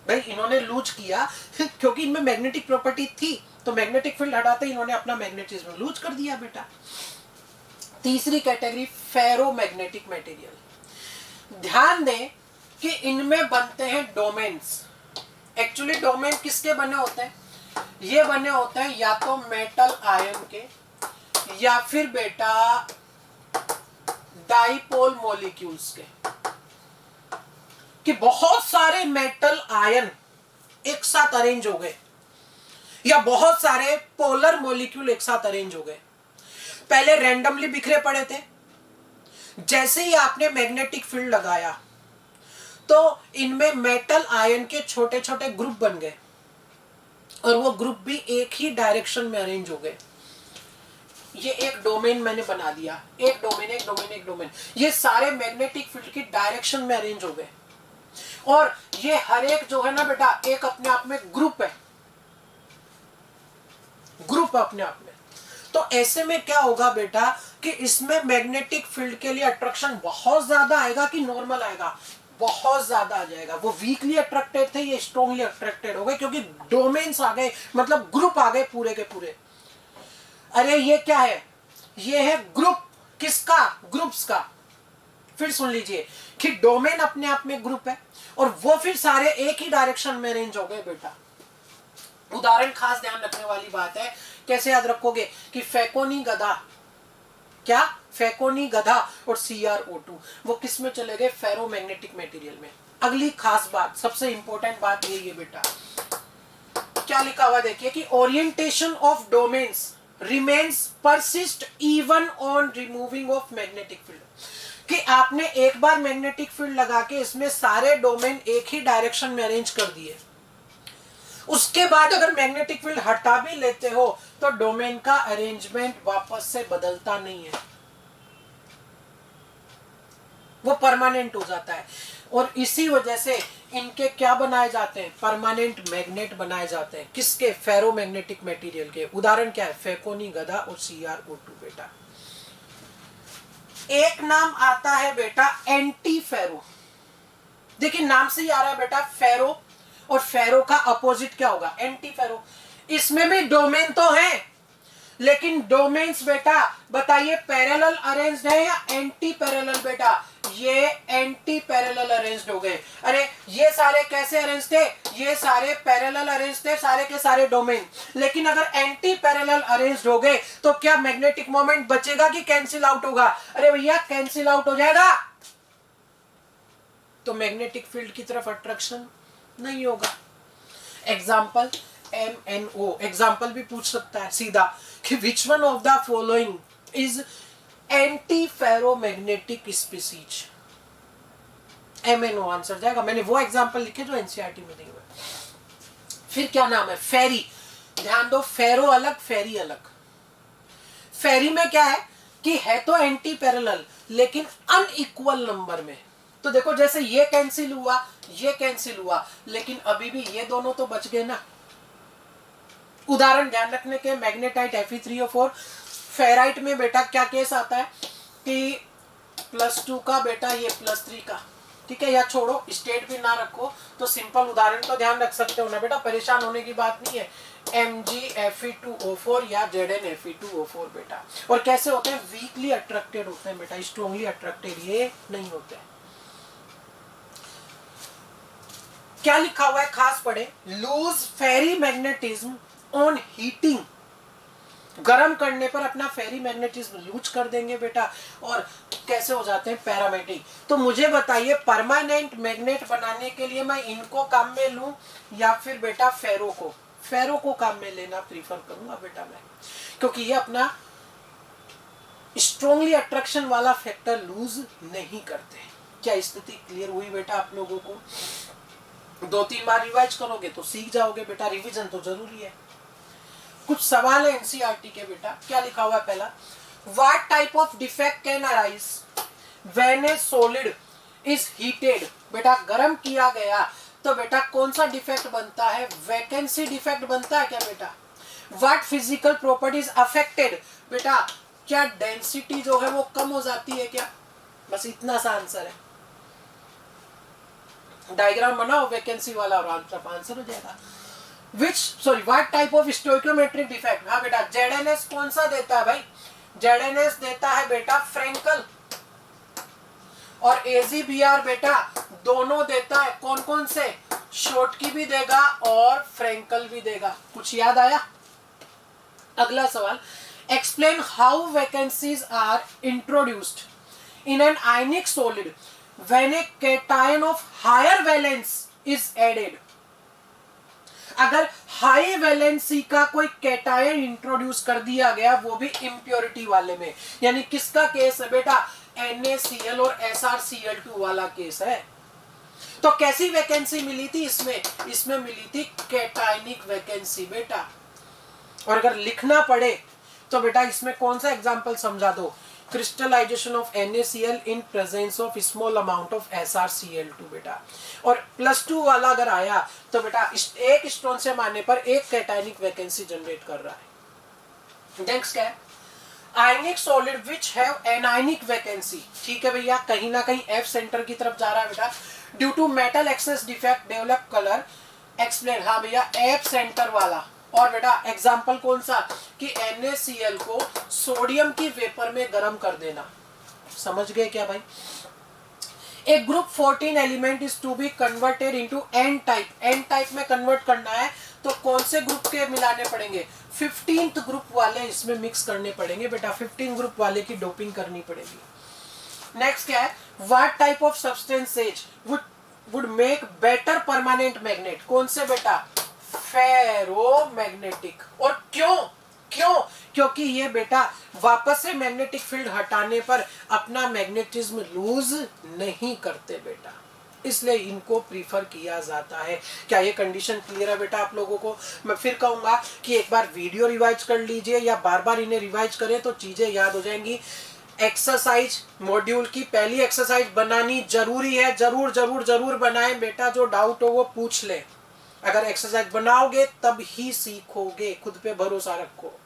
भाई इन्होंने लूज किया क्योंकि इनमें मैग्नेटिक प्रॉपर्टी थी, तो मैग्नेटिक फील्ड हटाते इन्होंने अपना मैग्नेटिज्म लूज कर दिया बेटा। तीसरी कैटेगरी फेरोमैग्नेटिक मटेरियल। ध्यान दें कि इनमें बनते हैं डोमेन्स। एक्चुअली डोमेन किसके बने होते हैं? ये बने होते हैं या तो मेटल आयन के या फिर बेटा डाइपोल मॉलिक्यूल्स के, कि बहुत सारे मेटल आयन एक साथ अरेंज हो गए या बहुत सारे पोलर मॉलिक्यूल एक साथ अरेंज हो गए। पहले रैंडमली बिखरे पड़े थे, जैसे ही आपने मैग्नेटिक फील्ड लगाया तो इनमें मेटल आयन के छोटे छोटे ग्रुप बन गए, और वो ग्रुप भी एक ही डायरेक्शन में अरेंज हो गए। ये एक डोमेन मैंने बना दिया, एक डोमेन, एक डोमेन, एक डोमेन। ये सारे मैग्नेटिक फील्ड की डायरेक्शन में अरेंज हो गए, और ये हर एक जो है ना बेटा एक अपने आप में ग्रुप है, ग्रुप अपने आप में। तो ऐसे में क्या होगा बेटा कि इसमें मैग्नेटिक फील्ड के लिए अट्रैक्शन बहुत ज्यादा आएगा कि नॉर्मल आएगा? बहुत ज्यादा आ जाएगा। वो वीकली अट्रैक्टेड थे, ये स्ट्रॉन्गली अट्रैक्टेड हो गए, क्योंकि डोमेन्स आ गए, मतलब ग्रुप आ गए पूरे के पूरे। अरे ये क्या है? ये है ग्रुप। किसका? ग्रुप्स का। फिर सुन लीजिए कि डोमेन अपने आप में ग्रुप है, और वो फिर सारे एक ही डायरेक्शन में अरेंज हो गए बेटा। उदाहरण खास ध्यान रखने वाली बात है। कैसे याद रखोगे कि फैकोनी गधा, क्या? फैकोनी गधा और CrO2 वो किस में चले गए? फेरोमैग्नेटिक मटेरियल में। अगली खास बात, सबसे इंपॉर्टेंट बात यही है बेटा, क्या लिखा हुआ देखिए कि orientation of domains remains persist even on removing of magnetic field, कि आपने एक बार मैग्नेटिक फील्ड लगा के इसमें सारे डोमेन एक ही डायरेक्शन में अरेंज कर दिए, उसके बाद अगर मैग्नेटिक फील्ड हटा भी लेते हो तो डोमेन का अरेंजमेंट वापस से बदलता नहीं है, वो परमानेंट हो जाता है। और इसी वजह से इनके क्या बनाए जाते हैं, परमानेंट मैग्नेट बनाए जाते हैं। किसके, फेरोमैग्नेटिक मटेरियल के। उदाहरण क्या है, फेकोनी, गदा और CrO2 बेटा। एक नाम आता है बेटा एंटी फेरो, देखिए नाम से ही आ रहा है बेटा फेरो, और फेरो का अपोजिट क्या होगा, एंटी फेरो। इसमें भी डोमेन तो है, लेकिन डोमेन्स बेटा बताइए पैरेलल अरेंज्ड है या एंटी पैरेलल बेटा, ये एंटी पैरेलल अरेंज्ड हो गए। अरे ये सारे कैसे अरेंज थे, ये सारे पैरेलल अरेंज थे, सारे के सारे डोमेन। लेकिन अगर एंटी पैरेलल अरेंज्ड हो गए तो क्या मैग्नेटिक मोमेंट बचेगा कि कैंसिल आउट होगा? अरे भैया कैंसिल आउट हो जाएगा, तो मैग्नेटिक फील्ड की तरफ अट्रैक्शन नहीं होगा। एग्जाम्पल MNO, एग्जाम्पल भी पूछ सकता है सीधा कि which one of the following is anti ferromagnetic species, MNO answer जाएगा। मैंने वो एग्जाम्पल लिखे जो NCERT में दिए हुए। फिर क्या नाम है, फेरी। ध्यान दो, फेरो अलग, फेरी अलग। फेरी में क्या है कि है तो एंटी पैरेलल लेकिन अनइक्वल नंबर में। तो देखो जैसे ये कैंसिल हुआ, ये कैंसिल हुआ, लेकिन अभी भी ये दोनों तो बच गए ना। उदाहरण ध्यान रखने के, मैग्नेटाइट Fe3O4। फेराइट में बेटा क्या केस आता है कि +2 का बेटा ये +3 का, ठीक है, या छोड़ो स्टेट भी ना रखो तो सिंपल उदाहरण तो ध्यान रख सकते हो ना बेटा, परेशान होने की बात नहीं है। Mg Fe2O4 या Zn Fe2O4 बेटा। और कैसे होते हैं, वीकली अट्रैक्टेड होते हैं बेटा, स्ट्रॉन्गली अट्रैक्टेड ये नहीं होते। क्या लिखा हुआ है खास पढ़े, lose ferrimagnetism on heating, गर्म करने पर अपना फेरी मैग्नेटिज्म लूज कर देंगे बेटा, और कैसे हो जाते हैं, पैरामैग्नेटिक। तो मुझे बताइए परमानेंट मैग्नेट बनाने के लिए मैं इनको काम में लूं या फिर बेटा फेरो को? फेरो को काम में लेना प्रीफर करूंगा बेटा मैं, क्योंकि ये अपना स्ट्रॉन्गली अट्रैक्शन वाला फैक्टर लूज नहीं करते। क्या स्थिति क्लियर हुई बेटा आप लोगों को? 2-3 बार रिवाइज करोगे तो सीख जाओगे बेटा, रिवीजन तो जरूरी है। कुछ सवाल है NCERT के बेटा। क्या लिखा हुआ है पहला, what type of defect can arise when A solid is heated. बेटा गर्म किया गया तो बेटा कौन सा डिफेक्ट बनता है, वैकेंसी डिफेक्ट बनता है क्या बेटा। व्हाट फिजिकल प्रॉपर्टीज अफेक्टेड, बेटा क्या डेंसिटी जो है वो कम हो जाती है क्या, बस इतना सा आंसर है। डायग्राम बनाओ वैकेंसी वाला और आंसर हो जाएगा। What type of stoichiometric defect, हाँ बेटा ZNS कौन सा देता है भाई, ZNS देता है बेटा फ्रेंकल, और AZBR बेटा दोनों देता है। कौन कौन से, शॉर्टकी भी देगा और फ्रेंकल भी देगा। कुछ याद आया? अगला सवाल, explain how vacancies are introduced in an ionic solid when a cation of higher valence is added. अगर हाई वैलेंसी का कोई कैटायन इंट्रोड्यूस कर दिया गया, वो भी इम्प्योरिटी वाले में, यानी किसका केस है बेटा, NaCl और SrCl2 वाला केस है। तो कैसी वैकेंसी मिली थी इसमें, इसमें मिली थी कैटायनिक वैकेंसी बेटा। और अगर लिखना पड़े तो बेटा इसमें कौन सा एग्जांपल समझा दो, crystallization of NaCl in presence of small amount of SrCl2 बेटा। और +2 वाला अगर आया तो बेटा एक स्टोन से मारने पर एक कैटायनिक वैकेंसी जनरेट कर रहा है। नेक्स्ट क्या है, आयनिक solid which have anionic vacancy. ठीक है भैया, कहीं ना कहीं F सेंटर की तरफ जा रहा है बेटा। Due to metal excess defect develop colour, explain. हाँ भैया F सेंटर वाला। और बेटा एग्जाम्पल कौन सा, कि NaCl को सोडियम की वेपर में गर्म कर देना। समझ गए क्या भाई? A group 14 element is to be converted into N type. N type में कन्वर्ट करना है तो कौन से ग्रुप के मिलाने पड़ेंगे, 15th ग्रुप वाले इसमें मिक्स करने पड़ेंगे बेटा, 15 ग्रुप वाले की डोपिंग करनी पड़ेगी। नेक्स्ट क्या है, what type of substances would make better permanent magnet. कौन से बेटा, फेरोमैग्नेटिक। और क्यों? क्योंकि ये बेटा वापस से मैग्नेटिक फील्ड हटाने पर अपना मैग्नेटिज्म लूज नहीं करते बेटा, इसलिए इनको प्रीफर किया जाता है। क्या ये कंडीशन क्लियर है बेटा आप लोगों को? मैं फिर कहूंगा कि एक बार वीडियो रिवाइज कर लीजिए या बार बार इन्हें रिवाइज करें तो चीजें याद हो जाएंगी। एक्सरसाइज मॉड्यूल की पहली एक्सरसाइज बनानी जरूरी है, जरूर बनाएं बेटा। जो डाउट हो वो पूछ ले, अगर एक्सरसाइज बनाओगे तब ही सीखोगे, खुद पे भरोसा रखो।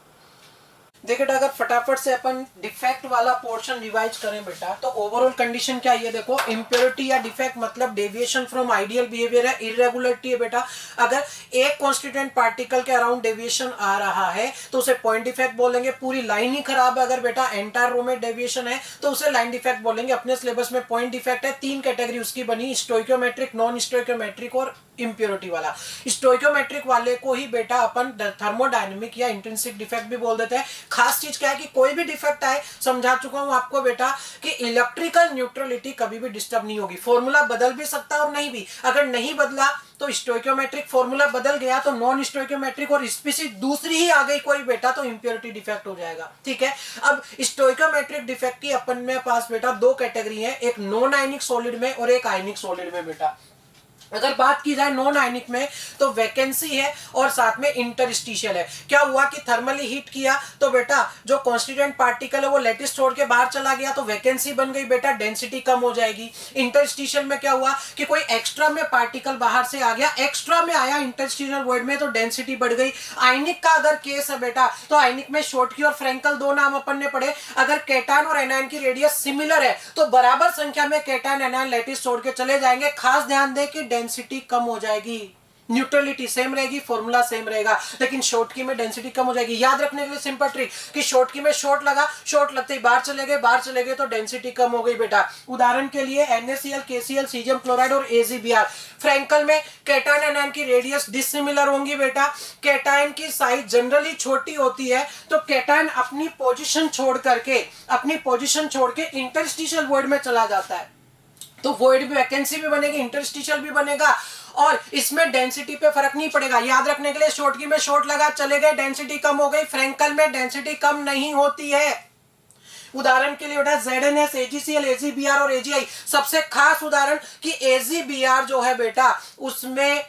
देखो अगर फटाफट से अपन डिफेक्ट वाला पोर्शन रिवाइज करें बेटा, तो ओवरऑल कंडीशन क्या है देखो। इम्प्योरिटी या डिफेक्ट मतलब डेविएशन फ्रॉम आइडियल बिहेवियर है, इरेगुलरिटी है बेटा। अगर एक कॉन्स्टिट्यूएंट पार्टिकल के अराउंड डेविएशन आ रहा है तो उसे पॉइंट डिफेक्ट बोलेंगे। पूरी लाइन ही खराब है अगर बेटा एंटायर रो में डेविएशन है तो उसे लाइन डिफेक्ट बोलेंगे। अपने सिलेबस में पॉइंट डिफेक्ट है, 3 कैटेगरी उसकी बनी, स्टोइकियोमेट्रिक, नॉन स्टोइकियोमेट्रिक और इम्प्योरिटी वाला। स्टोइकियोमेट्रिक वाले को ही बेटा अपन थर्मोडायनेमिक या इंट्रिंसिक डिफेक्ट भी बोल देते हैं। खास चीज क्या है कि कोई भी डिफेक्ट आए, समझा चुका हूं आपको बेटा कि इलेक्ट्रिकल न्यूट्रलिटी कभी भी डिस्टर्ब नहीं होगी। फॉर्मूला बदल भी सकता है और नहीं भी। अगर नहीं बदला तो स्टोइकियोमेट्रिक फॉर्मूला बदल गया तो नॉन स्टोइकियोमेट्रिक और स्पीशीज दूसरी ही आ गई कोई बेटा तो इम्प्योरिटी डिफेक्ट हो जाएगा। ठीक है, अब स्टोइकियोमेट्रिक डिफेक्ट की अपन में पास बेटा 2 कैटेगरी है, एक नॉन आयनिक सॉलिड में और एक आयनिक सॉलिड में बेटा। अगर बात की जाए नॉन आयनिक में तो वैकेंसी है और साथ में इंटरस्टिशियल है। क्या हुआ कि थर्मली हीट किया तो बेटा जो कॉन्स्टिट्यूएंट पार्टिकल है वो लैटिस छोड़ के बाहर चला गया तो वैकेंसी बन गई बेटा, डेंसिटी कम हो जाएगी। इंटरस्टिशियल में क्या हुआ कि कोई एक्स्ट्रा में पार्टिकल बाहर से आ गया, एक्स्ट्रा में आया इंटरस्टिशियल वॉइड में तो डेंसिटी बढ़ गई। आयनिक का अगर केस है बेटा तो आयनिक में शॉर्टकी और फ्रैंकल 2 नाम अपन ने पढ़े। अगर कैटायन और एनायन की रेडियस सिमिलर है तो बराबर संख्या में कैटायन एनायन लैटिस छोड़ के चले जाएंगे। खास ध्यान दे कि डेंसिटी कम हो जाएगी, न्यूट्रलिटी सेम रहेगी, फॉर्मूला सेम रहेगा, लेकिन शॉर्टकी में डेंसिटी कम हो जाएगी। याद रखने के लिए सिंपल ट्रिक कि शॉर्टकी में शॉर्ट लगा, शॉर्ट लगते ही बाहर चले गए तो डेंसिटी कम हो गई बेटा। उदाहरण के लिए NaCl, KCl, सीजियम क्लोराइड और AgBr। फ्रैंकल में कैटायन एनायन की रेडियस डिसिमिलर होंगी बेटा। कैटायन की साइज जनरली छोटी होती है तो कैटायन अपनी पोजीशन छोड़ के इंटरस्टिशियल वॉइड में चला जाता है तो वॉइड भी वैकेंसी भी बनेगी, इंटरस्टिशियल भी बनेगा और इसमें डेंसिटी पे फर्क नहीं पड़ेगा। याद रखने के लिए शॉर्टकी में शॉर्ट लगा, चले गए, डेंसिटी कम हो गई। फ्रैंकल में डेंसिटी कम नहीं होती है। उदाहरण के लिए बेटा ZnS, AgCl, AgBr और AgI। सबसे खास उदाहरण कि AgBr जो है बेटा उसमें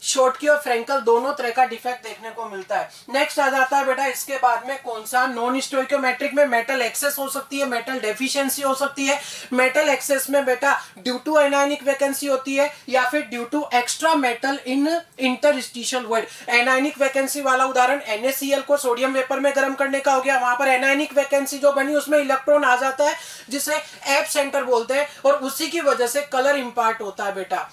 शॉर्टकी और फ्रैंकल दोनों तरह का डिफेक्ट देखने को मिलता है। नेक्स्ट आ जाता है बेटा इसके बाद में कौन सा, नॉन स्टोइकियोमेट्रिक में मेटल एक्सेस हो सकती है, मेटल डेफिशिएंसी हो सकती है। मेटल एक्सेस में बेटा ड्यू टू एनायनिक वैकेंसी होती है या फिर due to extra metal in interstitial void. Anionic vacancy वाला उदाहरण NaCl को सोडियम वेपर में गर्म करने का हो गया, वहां पर एनायनिक वैकेंसी जो बनी उसमें इलेक्ट्रॉन आ जाता है जिसे एप सेंटर बोलते हैं और उसी की वजह से कलर इंपार्ट होता है बेटा।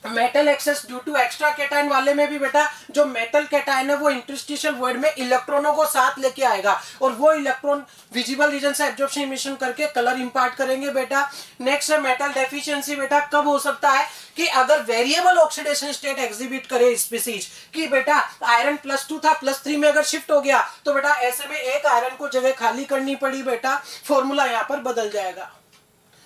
Metal excess due to extra cation वाले में भी बेटा जो मेटल कैटायन है वो इंटरस्टिशियल वॉइड में इलेक्ट्रॉनों को साथ लेके आएगा और वो इलेक्ट्रॉन विजिबल रीजन से एब्जॉर्प्शन इमिशन करके कलर इंपार्ट करेंगे बेटा। नेक्स्ट है मेटल डेफिशिएंसी बेटा, कब हो सकता है कि अगर वेरिएबल ऑक्सीडेशन स्टेट एग्जिबिट करे स्पीसीज कि बेटा आयरन +2 था +3 में अगर शिफ्ट हो गया तो बेटा ऐसे में एक आयरन को जगह खाली करनी पड़ी बेटा, फॉर्मूला यहाँ पर बदल जाएगा।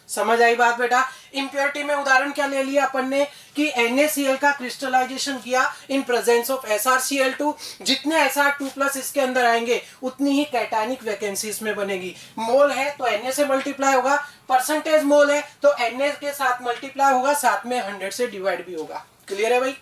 समझ आई बात बेटा। इंप्योरिटी में उदाहरण क्या ले लिया अपन ने कि NaCl का क्रिस्टलाइजेशन किया इन प्रेजेंस ऑफ SrCl2। जितने Sr2+ इसके अंदर आएंगे उतनी ही कैटायनिक वैकेंसी इसमें बनेगी। मोल है तो Na से मल्टीप्लाई होगा, परसेंटेज मोल है तो Na के साथ मल्टीप्लाई होगा, साथ में 100 से डिवाइड भी होगा। क्लियर है भाई।